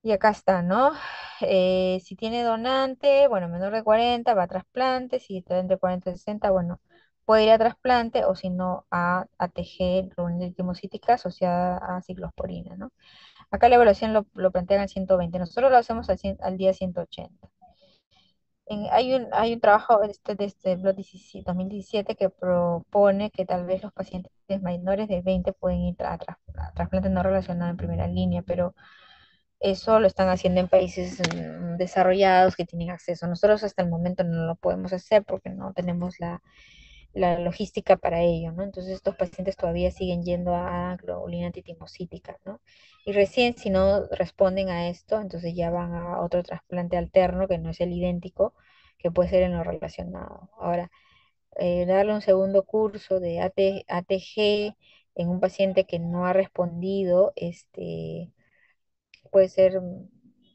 Y acá está, ¿no? Si tiene donante, bueno, menor de 40 va a trasplante, si está entre 40 y 60, bueno, puede ir a trasplante o si no a ATG, globulina timocítica asociada a ciclosporina, ¿no? Acá la evaluación lo plantean al 120, nosotros lo hacemos al día 180. Hay un trabajo de este Blot 2017 que propone que tal vez los pacientes menores de 20 pueden ir a trasplante no relacionado en primera línea, pero eso lo están haciendo en países desarrollados que tienen acceso. Nosotros hasta el momento no lo podemos hacer porque no tenemos la logística para ello, ¿no? Entonces estos pacientes todavía siguen yendo a globulina titimocítica, ¿no? Y recién si no responden a esto, entonces ya van a otro trasplante alterno que no es el idéntico, que puede ser en lo relacionado. Ahora, darle un segundo curso de ATG en un paciente que no ha respondido, puede ser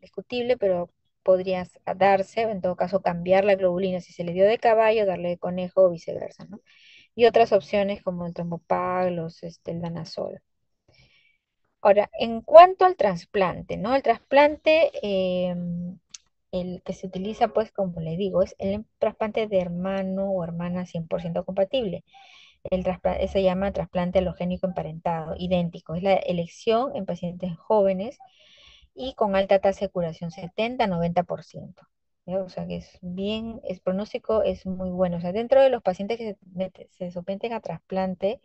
discutible, pero podría darse, en todo caso cambiar la globulina, si se le dio de caballo, darle de conejo o viceversa, ¿no? Y otras opciones como el Trombopag, el Danazol. Ahora, en cuanto al trasplante, ¿no? El trasplante, el que se utiliza, pues, como le digo, es el trasplante de hermano o hermana 100% compatible. Se llama trasplante alogénico emparentado, idéntico. Es la elección en pacientes jóvenes y con alta tasa de curación, 70-90%. ¿Ya? O sea que es bien, el pronóstico es muy bueno. O sea, dentro de los pacientes que se someten a trasplante,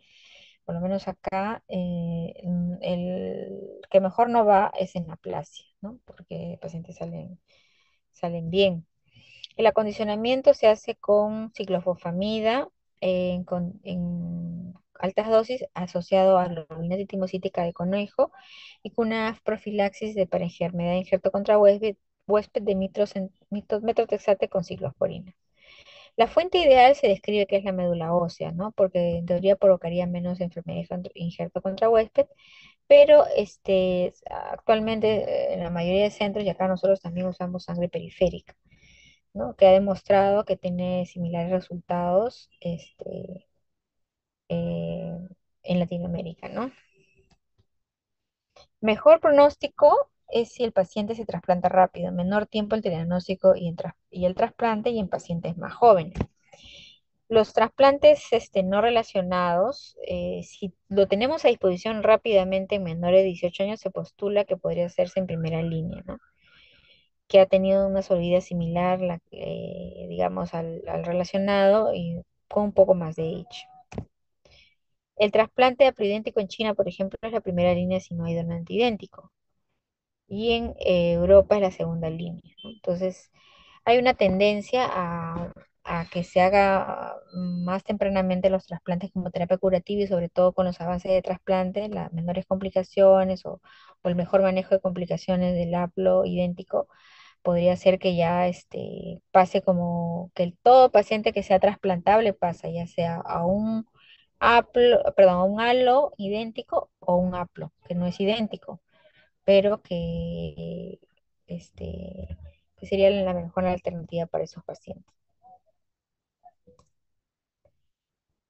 por lo menos acá, el que mejor no va es en aplasia, ¿no? Porque pacientes salen bien. El acondicionamiento se hace con ciclofosfamida en altas dosis asociado a globulina titimocítica de conejo y con una profilaxis de para enfermedad de injerto contra huésped de metotrexate con ciclosporina. La fuente ideal se describe que es la médula ósea, ¿no? Porque en teoría provocaría menos enfermedad de injerto contra huésped, pero actualmente en la mayoría de centros, y acá nosotros también usamos sangre periférica, ¿no? Que ha demostrado que tiene similares resultados eh, en Latinoamérica, ¿no? Mejor pronóstico es si el paciente se trasplanta rápido, menor tiempo entre el diagnóstico y el trasplante y en pacientes más jóvenes. Los trasplantes no relacionados, si lo tenemos a disposición rápidamente en menores de 18 años, se postula que podría hacerse en primera línea, ¿no? Que ha tenido una solidez similar, digamos, al relacionado y con un poco más de H. El trasplante de haploidéntico en China, por ejemplo, es la primera línea si no hay donante idéntico. Y en Europa es la segunda línea, ¿no? Entonces, hay una tendencia a que se haga más tempranamente los trasplantes como terapia curativa y sobre todo con los avances de trasplante, las menores complicaciones o el mejor manejo de complicaciones del haplo idéntico podría ser que ya pase como que todo paciente que sea trasplantable pasa, ya sea a un a un halo idéntico o un haplo, que no es idéntico, pero que sería la mejor alternativa para esos pacientes.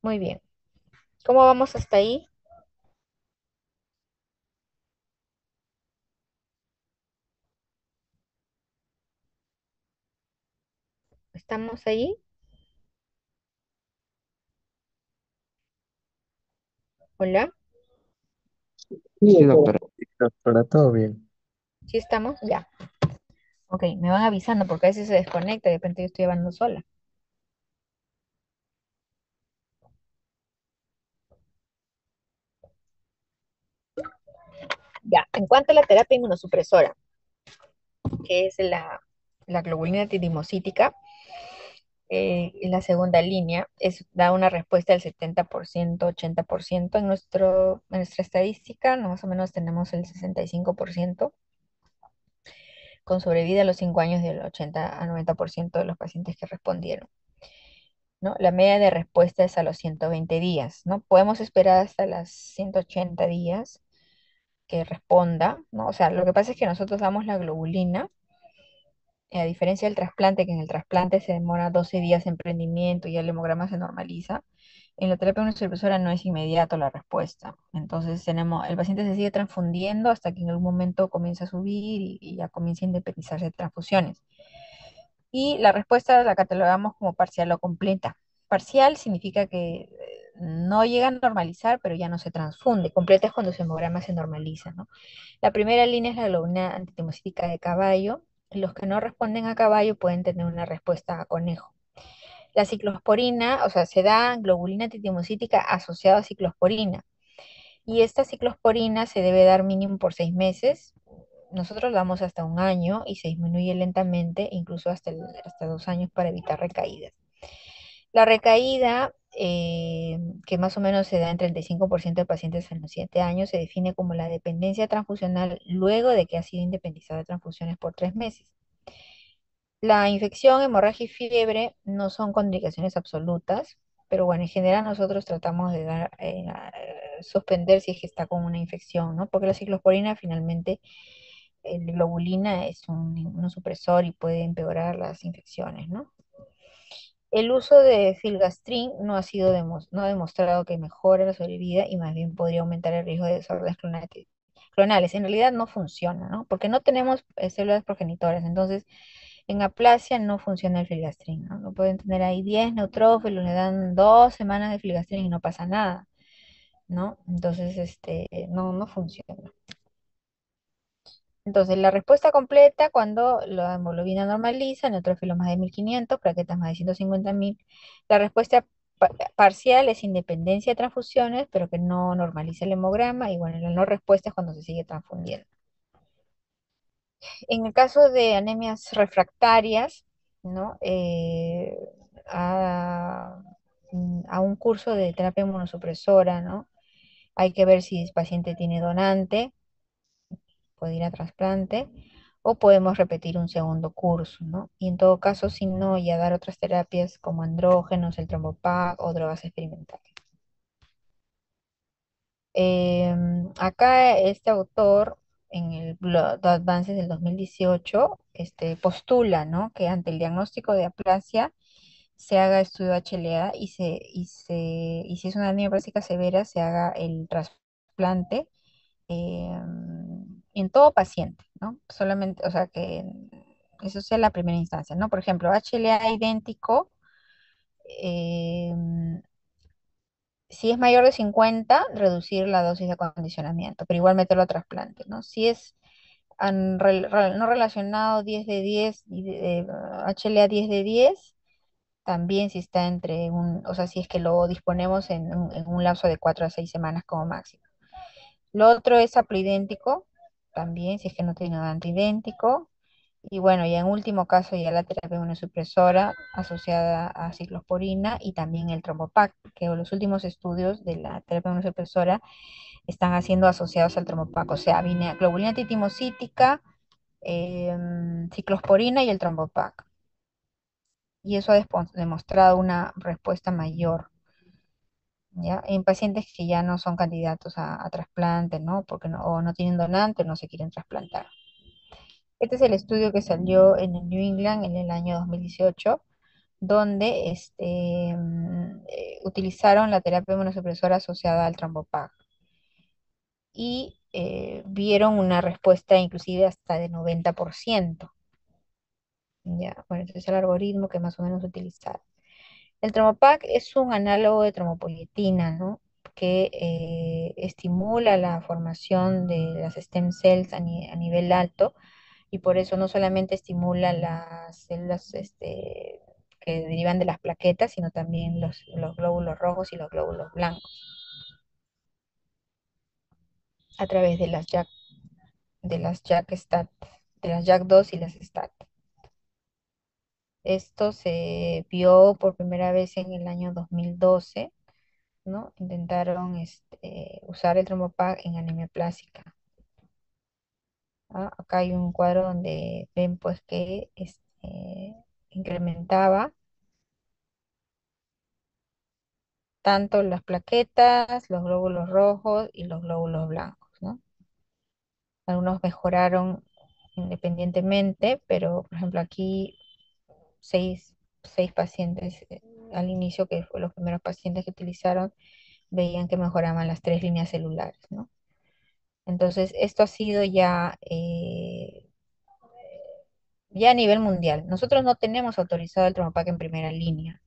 Muy bien. ¿Cómo vamos hasta ahí? ¿Estamos ahí? Hola. Sí, doctora. Sí, doctora, todo bien. ¿Sí estamos? Ya. Ok, me van avisando porque a veces se desconecta y de repente yo estoy hablando sola. Ya. En cuanto a la terapia inmunosupresora, que es la globulina titimocítica, en la segunda línea, da una respuesta del 70%, 80%. En nuestra estadística, no, más o menos tenemos el 65% con sobrevida a los 5 años del 80 a 90% de los pacientes que respondieron, ¿no? La media de respuesta es a los 120 días, ¿no? Podemos esperar hasta los 180 días que responda, ¿no? O sea, lo que pasa es que nosotros damos la globulina, a diferencia del trasplante, que en el trasplante se demora 12 días en prendimiento y el hemograma se normaliza. En la terapia inmunosupresora no es inmediato la respuesta. Entonces el paciente se sigue transfundiendo hasta que en algún momento comienza a subir y ya comienza a independizarse de transfusiones. Y la respuesta la catalogamos como parcial o completa. Parcial significa que no llega a normalizar, pero ya no se transfunde. Completa es cuando su hemograma se normaliza, ¿no? La primera línea es la globulina antitemocítica de caballo. Los que no responden a caballo pueden tener una respuesta a conejo. La ciclosporina, o sea, se da globulina antitemocítica asociada a ciclosporina. Y esta ciclosporina se debe dar mínimo por 6 meses. Nosotros damos hasta un año y se disminuye lentamente, incluso hasta 2 años para evitar recaídas. La recaída, que más o menos se da en 35% de pacientes en los 7 años, se define como la dependencia transfusional luego de que ha sido independizado de transfusiones por 3 meses. La infección, hemorragia y fiebre no son contraindicaciones absolutas, pero bueno, en general nosotros tratamos de suspender si es que está con una infección, ¿no? Porque la ciclosporina finalmente, el globulina es un supresor y puede empeorar las infecciones, ¿no? El uso de filgastrin no ha demostrado que mejora la sobrevida y más bien podría aumentar el riesgo de desórdenes clonales. En realidad no funciona, ¿no? Porque no tenemos células progenitoras. Entonces, en aplasia no funciona el filgastrin, ¿no? No pueden tener ahí 10 neutrófilos, le dan 2 semanas de filgastrin y no pasa nada, ¿no? Entonces, no funciona. Entonces, la respuesta completa cuando la hemoglobina normaliza, neutrófilos más de 1500, plaquetas más de 150.000. La respuesta parcial es independencia de transfusiones, pero que no normaliza el hemograma. Y bueno, la no respuesta es cuando se sigue transfundiendo. En el caso de anemias refractarias, ¿no? A, a un curso de terapia inmunosupresora, ¿no? Hay que ver si el paciente tiene donante, puede ir a trasplante, o podemos repetir un segundo curso, ¿no? Y en todo caso, si no, ya dar otras terapias como andrógenos, el trombopac o drogas experimentales. Acá este autor, en el Blood Advances del 2018, postula, ¿no? Que ante el diagnóstico de aplasia se haga estudio HLA y si es una anemia plástica severa, se haga el trasplante en todo paciente, ¿no? Solamente, o sea, que eso sea la primera instancia, ¿no? Por ejemplo, HLA idéntico, em, si es mayor de 50, reducir la dosis de acondicionamiento, pero igual meterlo a trasplante, ¿no? Si es no relacionado 10 de 10 y HLA 10 de 10, también si está o sea, si es que lo disponemos en un lapso de 4 a 6 semanas como máximo. Lo otro es haploidéntico, también si es que no tiene nada antiidéntico. Y bueno, y en último caso ya la terapia inmunosupresora asociada a ciclosporina y también el trombopac, que los últimos estudios de la terapia inmunosupresora están haciendo asociados al trombopac, o sea, globulina titimocítica, ciclosporina y el trombopac. Y eso ha demostrado una respuesta mayor, ¿ya? En pacientes que ya no son candidatos a trasplante, ¿no? Porque o no tienen donante o no se quieren trasplantar. Este es el estudio que salió en el New England en el año 2018, donde utilizaron la terapia inmunosupresora asociada al trombopac y vieron una respuesta inclusive hasta de 90%. Ya, bueno, ese es el algoritmo que más o menos utilizaron. El Tromopac es un análogo de tromopoyetina, ¿no? Que estimula la formación de las stem cells a nivel alto y por eso no solamente estimula las células que derivan de las plaquetas, sino también los glóbulos rojos y los glóbulos blancos a través de las JAK-STAT, de las JAK2 y las STAT. Esto se vio por primera vez en el año 2012, ¿no? Intentaron usar el trombopac en anemia plástica. ¿Ah? Acá hay un cuadro donde ven pues que incrementaba tanto las plaquetas, los glóbulos rojos y los glóbulos blancos, ¿no? Algunos mejoraron independientemente, pero por ejemplo aquí seis pacientes al inicio, que fue los primeros pacientes que utilizaron, veían que mejoraban las 3 líneas celulares, ¿no? Entonces, esto ha sido ya a nivel mundial. Nosotros no tenemos autorizado el Tromopac en primera línea.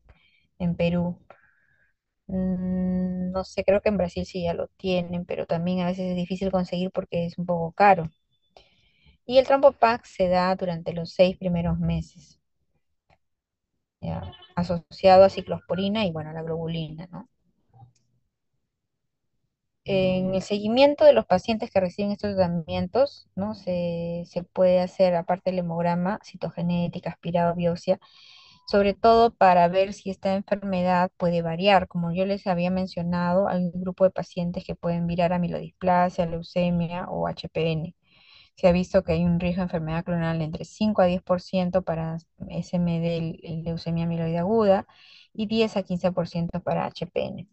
en Perú. No sé, creo que en Brasil sí ya lo tienen, pero también a veces es difícil conseguir porque es un poco caro. Y el trompo pack se da durante los 6 primeros meses, ¿ya? Asociado a ciclosporina y bueno, a la globulina, ¿no? En el seguimiento de los pacientes que reciben estos tratamientos, ¿no? Se puede hacer, aparte del hemograma, citogenética, aspirado, biopsia, sobre todo para ver si esta enfermedad puede variar. Como yo les había mencionado, hay un grupo de pacientes que pueden virar amilodisplasia, leucemia o HPN. Se ha visto que hay un riesgo de enfermedad clonal de entre 5 a 10% para SMD, leucemia amiloide aguda, y 10 a 15% para HPN.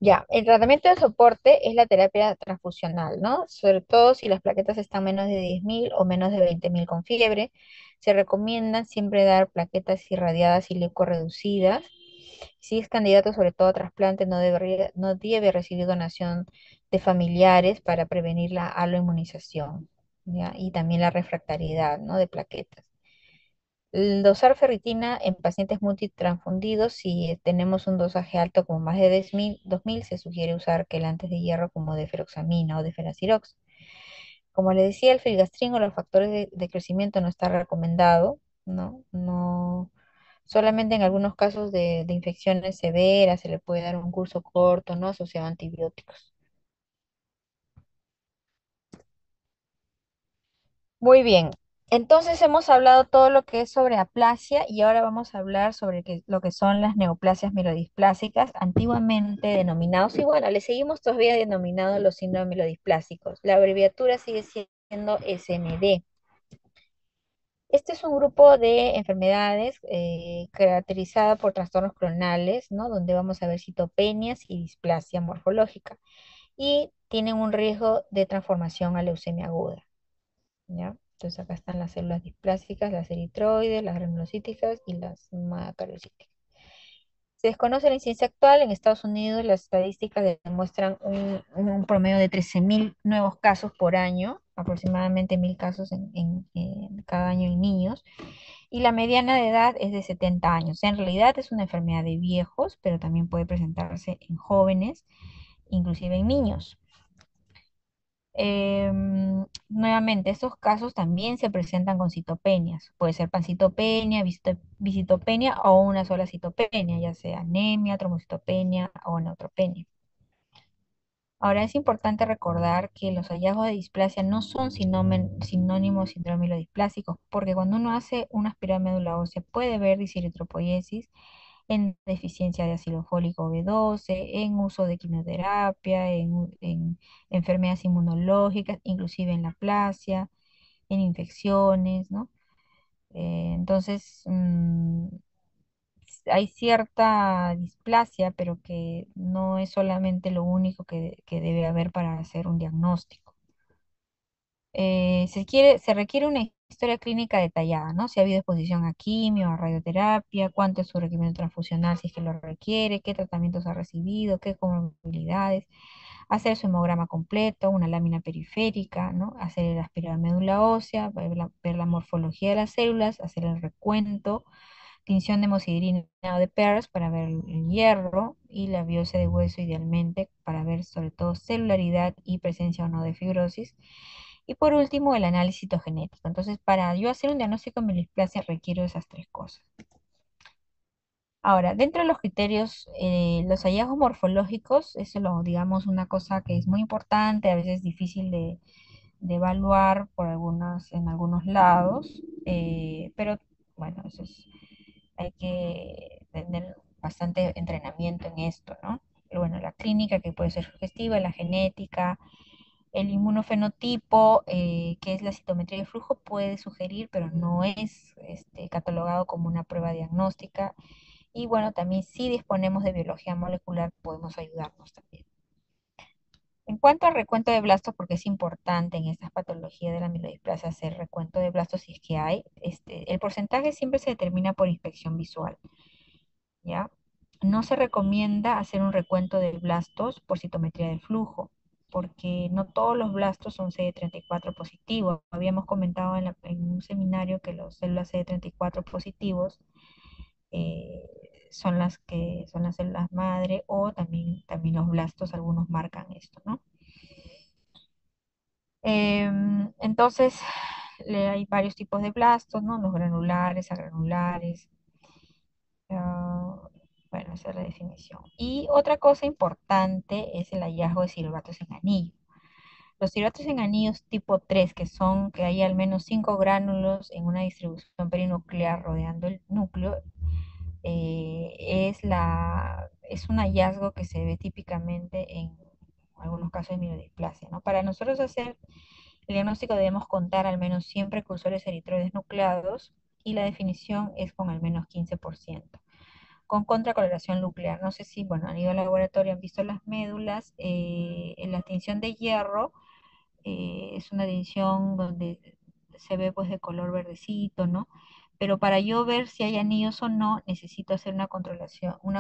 Ya, el tratamiento de soporte es la terapia transfusional, ¿no? Sobre todo si las plaquetas están menos de 10.000 o menos de 20.000 con fiebre. Se recomiendan siempre dar plaquetas irradiadas y leucorreducidas. Si es candidato sobre todo a trasplante, no debe recibir donación de familiares para prevenir la aloinmunización, ¿ya? Y también la refractariedad, ¿no? De plaquetas. El dosar ferritina en pacientes multitransfundidos, si tenemos un dosaje alto como más de 2.000, se sugiere usar quelantes de hierro como deferoxamina o deferasirox. Como le decía, el filgastrín o los factores de crecimiento no está recomendado, ¿no? No, solamente en algunos casos de infecciones severas se le puede dar un curso corto, no asociado a antibióticos. Muy bien. Entonces hemos hablado todo lo que es sobre aplasia y ahora vamos a hablar sobre lo que son las neoplasias mielodisplásicas, antiguamente denominados, y bueno, le seguimos todavía denominados los síndromes mielodisplásicos. La abreviatura sigue siendo SMD. Este es un grupo de enfermedades caracterizada por trastornos clonales, ¿no? Donde vamos a ver citopenias y displasia morfológica. Y tienen un riesgo de transformación a leucemia aguda, ¿ya? Entonces acá están las células displásicas, las eritroides, las granulocíticas y las macrocíticas. Se desconoce la incidencia actual. En Estados Unidos las estadísticas demuestran un promedio de 13.000 nuevos casos por año, aproximadamente 1.000 casos en cada año en niños, y la mediana de edad es de 70 años. En realidad es una enfermedad de viejos, pero también puede presentarse en jóvenes, inclusive en niños. Nuevamente, estos casos también se presentan con citopenias. Puede ser pancitopenia, visitopenia o una sola citopenia, ya sea anemia, trombocitopenia o neutropenia. Ahora es importante recordar que los hallazgos de displasia no son sinónimos de síndrome mielodisplásicos, porque cuando uno hace una espiral de médula ósea puede ver diseritropoiesis en deficiencia de ácido fólico B12, en uso de quimioterapia, en enfermedades inmunológicas, inclusive en la aplasia, en infecciones, ¿no? Entonces, hay cierta displasia, pero que no es solamente lo único que debe haber para hacer un diagnóstico. Se requiere una historia clínica detallada, ¿no? Si ha habido exposición a quimio, a radioterapia, cuánto es su requerimiento transfusional si es que lo requiere, qué tratamientos ha recibido, qué comorbilidades, hacer su hemograma completo, una lámina periférica, ¿no? Hacer el aspirado de médula ósea, ver la morfología de las células, hacer el recuento, tinción de hemosiderina o de Pearls para ver el hierro y la biopsia de hueso idealmente para ver sobre todo celularidad y presencia o no de fibrosis. Y por último, el análisis citogenético. Entonces, para yo hacer un diagnóstico de mielodisplasia requiero esas tres cosas. Ahora, dentro de los criterios, los hallazgos morfológicos, eso lo digamos una cosa que es muy importante, a veces difícil de evaluar en algunos lados, pero bueno, hay que tener bastante entrenamiento en esto, ¿no? Pero bueno, la clínica que puede ser sugestiva, la genética, el inmunofenotipo, que es la citometría de flujo, puede sugerir, pero no es catalogado como una prueba diagnóstica. Y bueno, también si disponemos de biología molecular, podemos ayudarnos también. En cuanto al recuento de blastos, porque es importante en estas patologías de la mielodisplasia hacer recuento de blastos si es que hay, el porcentaje siempre se determina por inspección visual, ¿ya? No se recomienda hacer un recuento de blastos por citometría de flujo, porque no todos los blastos son CD34 positivos. Habíamos comentado en un seminario que las células CD34 positivos eh, son las células madre, o también los blastos, algunos marcan esto, ¿no? Entonces, hay varios tipos de blastos, ¿no? Los granulares, agranulares. ah, bueno, esa es la definición. Y otra cosa importante es el hallazgo de cirobatos en anillo. Los cirobatos en anillos tipo 3, que hay al menos 5 gránulos en una distribución perinuclear rodeando el núcleo, es un hallazgo que se ve típicamente en algunos casos de mielodisplasia, ¿no? Para nosotros hacer el diagnóstico debemos contar al menos 100 precursores eritroides nucleados, y la definición es con al menos 15%, con contracoloración nuclear. No sé si, bueno, han ido al laboratorio, han visto las médulas, en la tinción de hierro, es una tinción donde se ve pues de color verdecito, ¿no? Pero para yo ver si hay anillos o no, necesito hacer una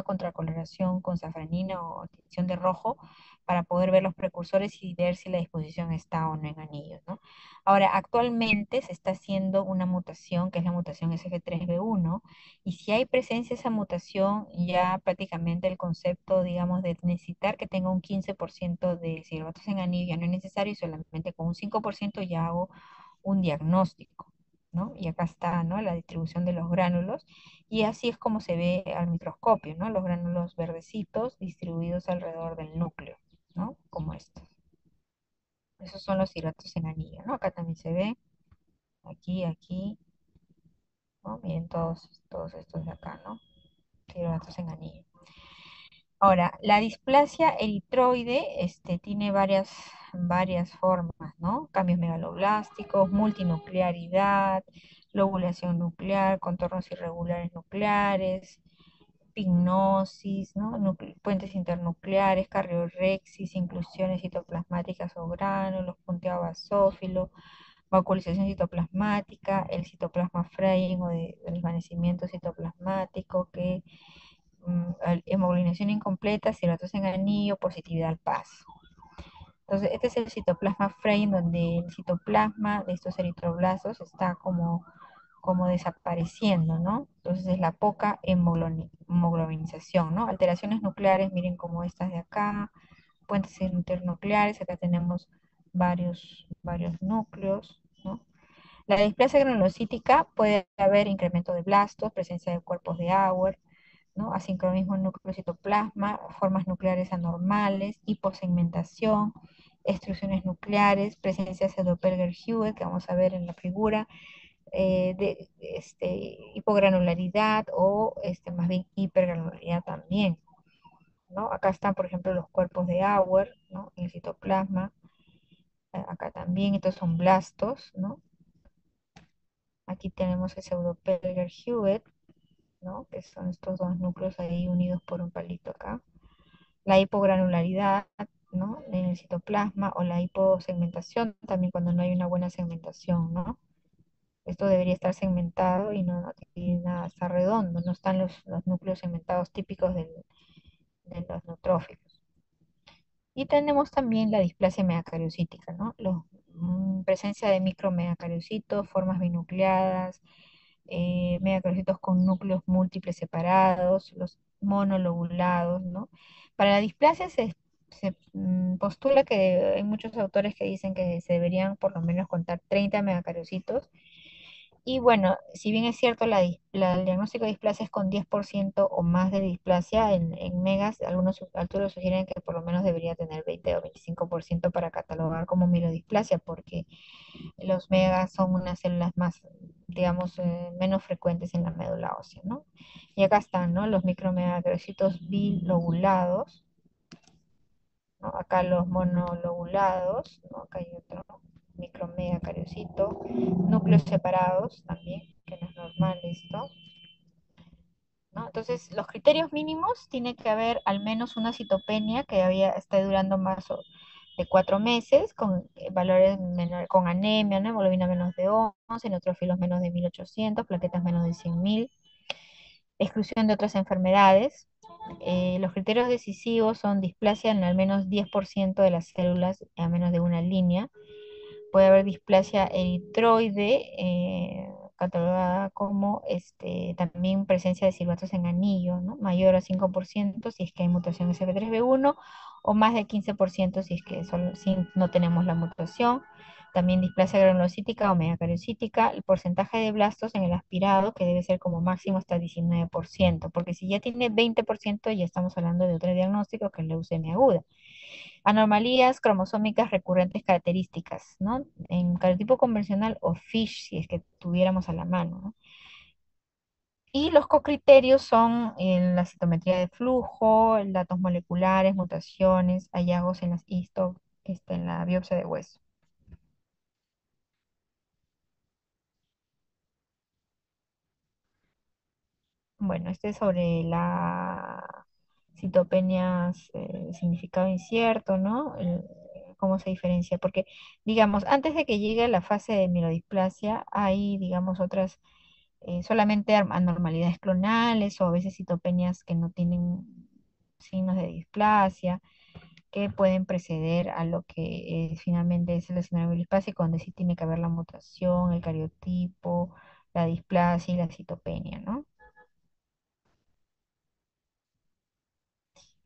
contracoloración con safranina o tinción de rojo para poder ver los precursores y ver si la disposición está o no en anillos, ¿no? Ahora, actualmente se está haciendo una mutación, que es la mutación SF3B1, y si hay presencia de esa mutación, ya prácticamente el concepto, digamos, de necesitar que tenga un 15% de cigotos en anillo ya no es necesario, y solamente con un 5% ya hago un diagnóstico, ¿no? Y acá está, ¿no? La distribución de los gránulos, y así es como se ve al microscopio, ¿no? Los gránulos verdecitos distribuidos alrededor del núcleo, ¿no? Como estos. Esos son los hidratos en anillo, ¿no? Acá también se ve, aquí, ¿no? Miren todos estos de acá, ¿no? Hidratos en anillo. Ahora, la displasia eritroide tiene varias formas, ¿no? Cambios megaloblásticos, multinuclearidad, lobulación nuclear, contornos irregulares nucleares, pignosis, ¿no? Puentes internucleares, carriorrexis, inclusiones citoplasmáticas o gránulos, punteado basófilo, vacuolización citoplasmática, el citoplasma framing o de desvanecimiento citoplasmático, hemoglobinación incompleta, cirotos en anillo, positividad al paso. Entonces, este es el citoplasma frame, donde el citoplasma de estos eritroblastos está como desapareciendo, ¿no? Entonces es la poca hemoglobinización, ¿no? Alteraciones nucleares, miren como estas de acá, puentes internucleares, acá tenemos varios núcleos, ¿no? La displasia granulocítica, puede haber incremento de blastos, presencia de cuerpos de Auer, ¿no? Asincronismo en núcleo citoplasma, formas nucleares anormales, hiposegmentación, extrusiones nucleares, presencia de Pseudoperger-Hewitt, que vamos a ver en la figura, hipogranularidad o más bien hipergranularidad también, ¿no? Acá están, por ejemplo, los cuerpos de Auer, ¿no? En el citoplasma, acá también, estos son blastos, ¿no? Aquí tenemos el Pseudoperger-Hewitt, ¿no? Que son estos dos núcleos ahí unidos por un palito acá. La hipogranularidad, ¿no? En el citoplasma, o la hiposegmentación, también cuando no hay una buena segmentación, ¿no? Esto debería estar segmentado y no tiene nada, está redondo, no están los núcleos segmentados típicos de los neutrófilos. Y tenemos también la displasia megacariocítica, ¿no? Presencia de micromegacariocitos, formas binucleadas, megacariocitos con núcleos múltiples separados, los monolobulados, ¿no? Para la displasia se postula que hay muchos autores que dicen que se deberían por lo menos contar 30 megacariocitos. Y bueno, si bien es cierto, el diagnóstico de displasia es con 10% o más de displasia en megas, algunos autores sugieren que por lo menos debería tener 20 o 25% para catalogar como mielodisplasia, porque los megas son unas células más, digamos, menos frecuentes en la médula ósea, ¿no? Y acá están, ¿no? Los micromegacaricitos bilobulados, ¿no? Acá los monolobulados, ¿no? Acá hay otro micromegacariocito, núcleos separados también, que no es normal esto, ¿no? Entonces, los criterios mínimos tiene que haber al menos una citopenia que esté durando más de 4 meses, con valores menores, con anemia, ¿no? Hemoglobina menos de 11, neutrófilos menos de 1800, plaquetas menos de 100.000, exclusión de otras enfermedades. Los criterios decisivos son displasia en al menos 10% de las células a menos de una línea. Puede haber displasia eritroide, catalogada como también presencia de silbatos en anillo, ¿no? Mayor a 5% si es que hay mutación SF3B1 o más de 15% si es que si no tenemos la mutación. También displasia granulocítica o megacariocítica, el porcentaje de blastos en el aspirado que debe ser como máximo hasta 19%, porque si ya tiene 20% ya estamos hablando de otro diagnóstico que es leucemia aguda. Anomalías cromosómicas recurrentes características, ¿no? En cariotipo convencional o FISH, si es que tuviéramos a la mano, ¿no? Y los cocriterios son la citometría de flujo, datos moleculares, mutaciones, hallazgos en las en la biopsia de hueso. Bueno, este es sobre la citopenias, significado incierto, ¿no? Cómo se diferencia, porque, digamos, antes de que llegue a la fase de mielodisplasia, hay, digamos, otras, solamente anormalidades clonales o a veces citopenias que no tienen signos de displasia, que pueden preceder a lo que finalmente es el escenario biodisplásico, donde sí tiene que haber la mutación, el cariotipo, la displasia y la citopenia, ¿no?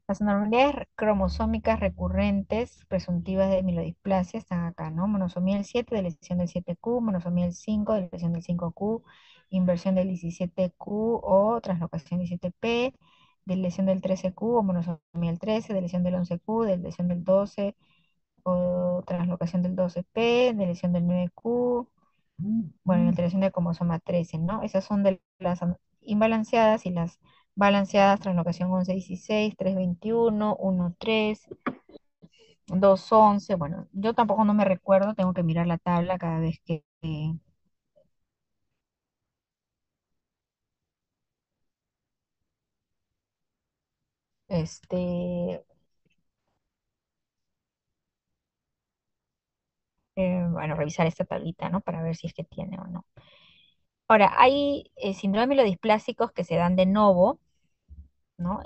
Las anormalidades cromosómicas recurrentes presuntivas de mielodisplasia están acá, ¿no? Monosomía el 7 de lesión del 7q, monosomía el 5 de lesión del 5q, inversión del 17q o translocación 17p, de lesión del 13q o monosomía el 13, de lesión del 11q, de lesión del 12 o translocación del 12p, de lesión del 9q, bueno, y alteración de cromosoma 13, ¿no? Esas son de las imbalanceadas y las balanceadas, translocación 11-16, 3-21, 1-3, 2-11. Bueno, yo tampoco no me recuerdo, tengo que mirar la tabla cada vez que este, bueno, revisar esta tablita, ¿no? Para ver si es que tiene o no. Ahora, hay síndromes mielodisplásicos que se dan de novo, ¿no?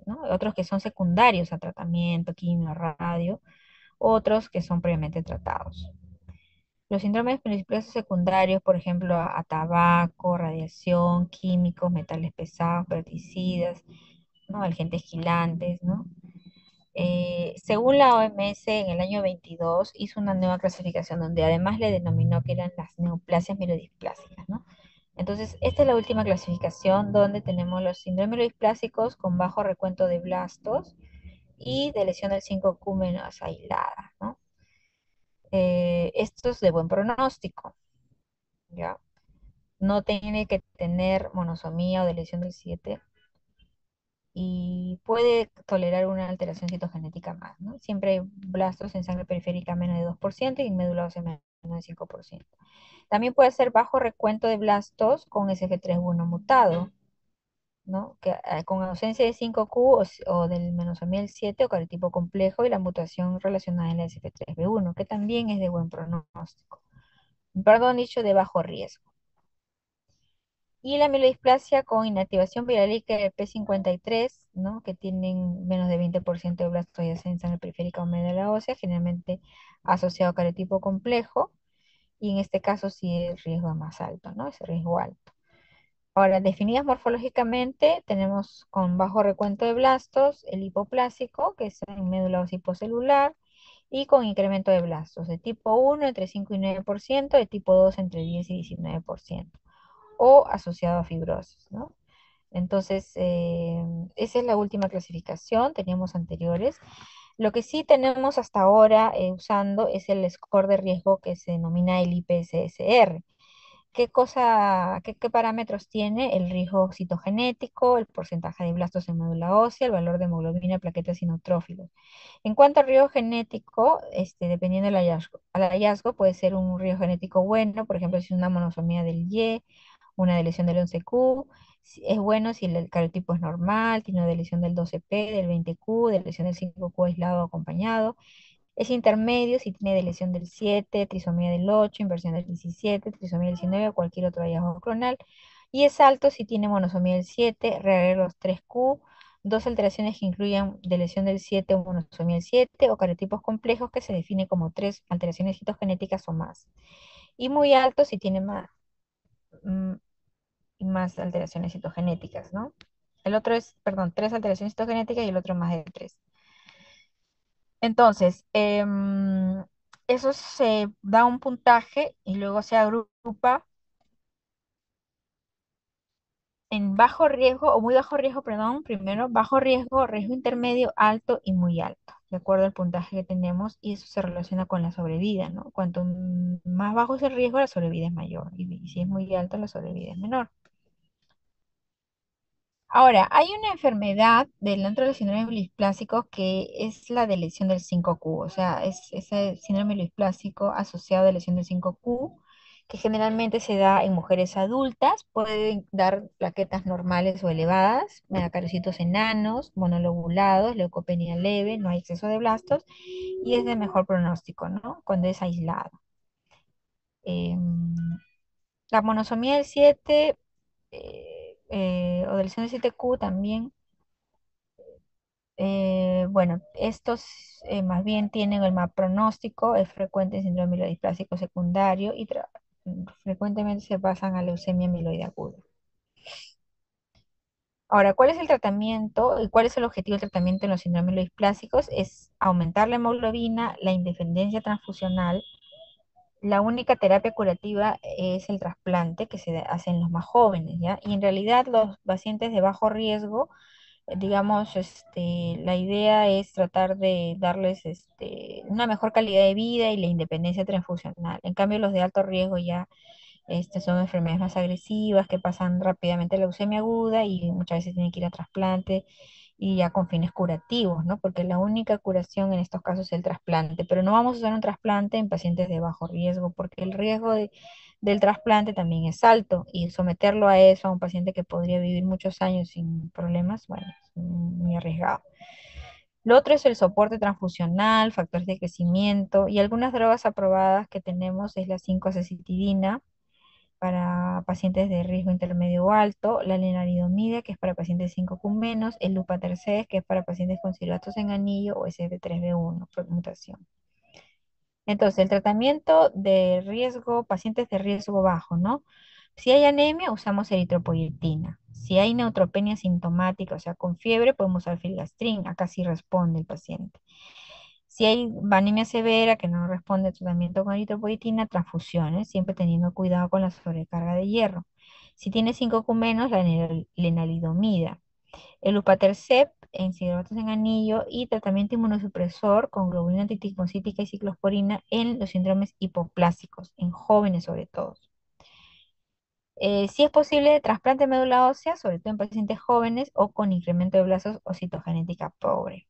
¿no? Otros que son secundarios a tratamiento, quimio, radio, otros que son previamente tratados. Los síndromes plásicos secundarios, por ejemplo, a tabaco, radiación, químicos, metales pesados, pesticidas, ¿no? Agentes quilantes, ¿no? Según la OMS, en el año 22 hizo una nueva clasificación donde además le denominó que eran las neoplasias mielodisplásicas, ¿no? Entonces, esta es la última clasificación donde tenemos los síndromes mielodisplásicos con bajo recuento de blastos y de lesión del 5Q menos aislada, ¿no? Esto es de buen pronóstico, ¿ya? No tiene que tener monosomía o de lesión del 7 y puede tolerar una alteración citogenética más, ¿no? Siempre hay blastos en sangre periférica menos de 2% y en médula ósea menos de 5%. También puede ser bajo recuento de blastos con SF3B1 mutado, ¿no? Con ausencia de 5Q o del menosomía del 7 o cariotipo complejo y la mutación relacionada en la SF3B1, que también es de buen pronóstico. Perdón, dicho de bajo riesgo. Y la mielodisplasia con inactivación virálica del P53, ¿no? Que tienen menos de 20% de blastoides en sangre periférica o médula ósea, generalmente asociado a cariotipo complejo, y en este caso sí el riesgo es más alto, ¿no? Es riesgo alto. Ahora, definidas morfológicamente, tenemos con bajo recuento de blastos, el hipoplásico, que es en médula ósea hipocelular, y con incremento de blastos, de tipo 1 entre 5 y 9%, de tipo 2 entre 10 y 19%, o asociado a fibrosis, ¿no? Entonces, esa es la última clasificación, teníamos anteriores. Lo que sí tenemos hasta ahora usando es el score de riesgo que se denomina el IPSS-R. ¿qué parámetros tiene? El riesgo citogenético, el porcentaje de blastos en médula ósea, el valor de hemoglobina, plaquetas y neutrófilos. En cuanto al riesgo genético, dependiendo del hallazgo, al hallazgo puede ser un riesgo genético bueno, por ejemplo, si es una monosomía del Y, una deleción del 11Q, es bueno si el cariotipo es normal, tiene una deleción del 12P, del 20Q, deleción del 5Q aislado o acompañado. Es intermedio si tiene deleción del 7, trisomía del 8, inversión del 17, trisomía del 19 o cualquier otro hallazgo clonal. Y es alto si tiene monosomía del 7, rare los 3Q, dos alteraciones que incluyan deleción del 7 o monosomía del 7 o cariotipos complejos que se define como tres alteraciones citogenéticas o más. Y muy alto si tiene mm, más alteraciones citogenéticas, ¿no? El otro es, perdón, tres alteraciones citogenéticas y el otro más de tres. Entonces, eso se da un puntaje y luego se agrupa en bajo riesgo o muy bajo riesgo, perdón, primero bajo riesgo, riesgo intermedio, alto y muy alto, de acuerdo al puntaje que tenemos y eso se relaciona con la sobrevida, ¿no? Cuanto más bajo es el riesgo, la sobrevida es mayor y si es muy alto, la sobrevida es menor. Ahora, hay una enfermedad dentro de los síndromes biliplásicos que es la de lesión del 5Q, o sea, es ese síndrome bilisplásico asociado a lesión del 5Q, que generalmente se da en mujeres adultas, pueden dar plaquetas normales o elevadas, megacaricitos enanos, monolobulados, leucopenia leve, no hay exceso de blastos y es de mejor pronóstico, ¿no? Cuando es aislado. Em, la monosomía del 7 o del lesión del 7Q también. Bueno, estos más bien tienen el mal pronóstico, es frecuente en síndrome mielodisplásico secundario y frecuentemente se pasan a leucemia mieloide aguda. Ahora, ¿cuál es el tratamiento y cuál es el objetivo del tratamiento en los síndromes mielodisplásicos? Es aumentar la hemoglobina, la independencia transfusional. La única terapia curativa es el trasplante que se hace en los más jóvenes, ¿ya? Y en realidad los pacientes de bajo riesgo digamos, la idea es tratar de darles una mejor calidad de vida y la independencia transfusional. En cambio, los de alto riesgo ya son enfermedades más agresivas que pasan rápidamente a la leucemia aguda y muchas veces tienen que ir a trasplante y ya con fines curativos, ¿no? Porque la única curación en estos casos es el trasplante, pero no vamos a usar un trasplante en pacientes de bajo riesgo porque el riesgo del trasplante también es alto y someterlo a eso a un paciente que podría vivir muchos años sin problemas, bueno, es muy arriesgado. Lo otro es el soporte transfusional, factores de crecimiento y algunas drogas aprobadas que tenemos es la 5-acetitidina para pacientes de riesgo intermedio o alto, la lenalidomida, que es para pacientes 5Q menos, el lupatercept, que es para pacientes con cirrosis en anillo o SF3B1 por mutación. Entonces, el tratamiento de riesgo, pacientes de riesgo bajo, ¿no? Si hay anemia, usamos eritropoyetina. Si hay neutropenia sintomática, o sea, con fiebre, podemos usar filgastrin. Acá sí responde el paciente. Si hay anemia severa que no responde al tratamiento con eritropoyetina, transfusiones, siempre teniendo cuidado con la sobrecarga de hierro. Si tiene 5Q menos, la lenalidomida. El upadacitab en cigarros en anillo y tratamiento inmunosupresor con globulina antitismocítica y ciclosporina en los síndromes hipoplásicos, en jóvenes sobre todo. Si es posible, trasplante de médula ósea, sobre todo en pacientes jóvenes o con incremento de blastos o citogenética pobre.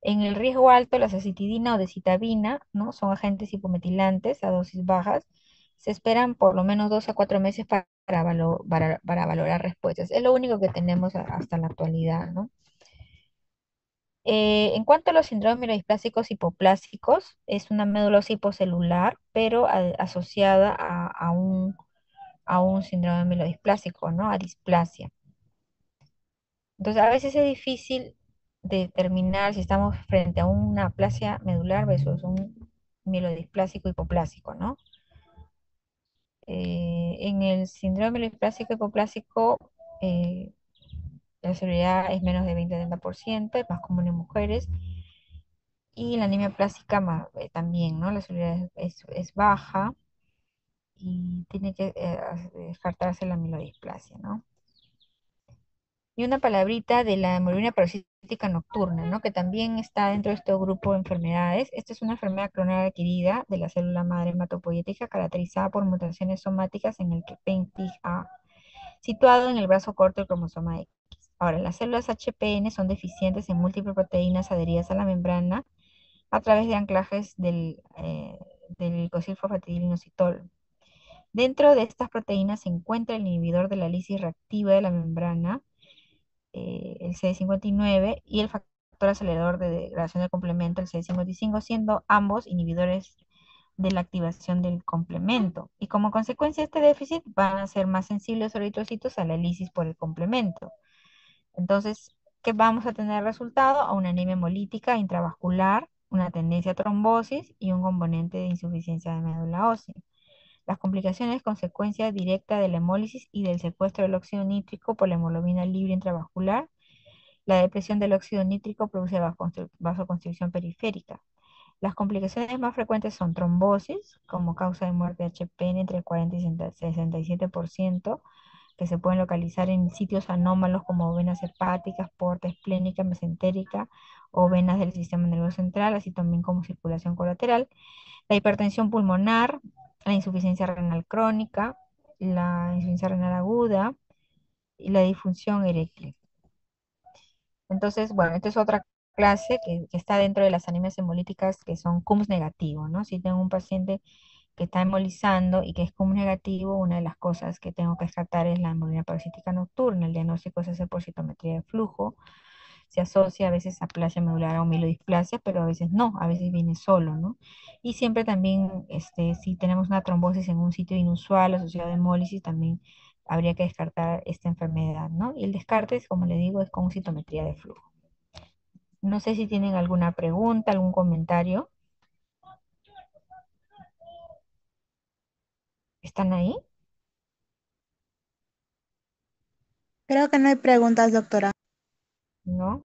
En el riesgo alto, la acitidina o decitabina, ¿no? Son agentes hipometilantes a dosis bajas. Se esperan por lo menos 2 a 4 meses para valorar respuestas. Es lo único que tenemos hasta la actualidad, ¿no? En cuanto a los síndromes mielodisplásicos hipoplásicos, es una medulosis hipocelular, pero asociada a un síndrome mielodisplásico, ¿no? A displasia. Entonces, a veces es difícil determinar si estamos frente a una aplasia medular versus un mielodisplásico hipoplásico, ¿no? En el síndrome mielodisplásico hipoplásico, eh, la solubilidad es menos de 20-30%, es más común en mujeres, y la anemia plástica también, ¿no? La solubilidad es baja y tiene que descartarse la mielodisplasia, ¿no? Y una palabrita de la hemorroína parasítica nocturna, ¿no? Que también está dentro de este grupo de enfermedades. Esta es una enfermedad clonal adquirida de la célula madre hematopoyética caracterizada por mutaciones somáticas en el PENTIG-A, situado en el brazo corto del cromosoma X. Ahora, las células HPN son deficientes en múltiples proteínas adheridas a la membrana a través de anclajes del glicosilfosfatidilinositol. Dentro de estas proteínas se encuentra el inhibidor de la lisis reactiva de la membrana, el CD59, y el factor acelerador de degradación del complemento, el CD55, siendo ambos inhibidores de la activación del complemento. Y como consecuencia de este déficit, van a ser más sensibles los eritrocitos a la lisis por el complemento. Entonces, ¿qué vamos a tener resultado? A una anemia hemolítica intravascular, una tendencia a trombosis y un componente de insuficiencia de médula ósea. Las complicaciones consecuencia directa de la hemólisis y del secuestro del óxido nítrico por la hemoglobina libre intravascular. La depresión del óxido nítrico produce vasoconstricción periférica. Las complicaciones más frecuentes son trombosis, como causa de muerte de HPN entre el 40 y 67%, que se pueden localizar en sitios anómalos como venas hepáticas, porta esplénica, mesentérica o venas del sistema nervioso central, así también como circulación colateral. La hipertensión pulmonar, la insuficiencia renal crónica, la insuficiencia renal aguda y la disfunción eréctil. Entonces, bueno, esta es otra clase que está dentro de las anemias hemolíticas que son CUMS negativo, ¿no? Si tengo un paciente que está hemolizando y que es CUMS negativo, una de las cosas que tengo que descartar es la hemorragia parasítica nocturna. El diagnóstico se hace por citometría de flujo, se asocia a veces a aplasia medular o mielodisplasia, pero a veces no, a veces viene solo, ¿no? Y siempre también, si tenemos una trombosis en un sitio inusual asociado a hemólisis, también habría que descartar esta enfermedad, ¿no? Y el descarte, como le digo, es con citometría de flujo. No sé si tienen alguna pregunta, algún comentario. ¿Están ahí? Creo que no hay preguntas, doctora. ¿No?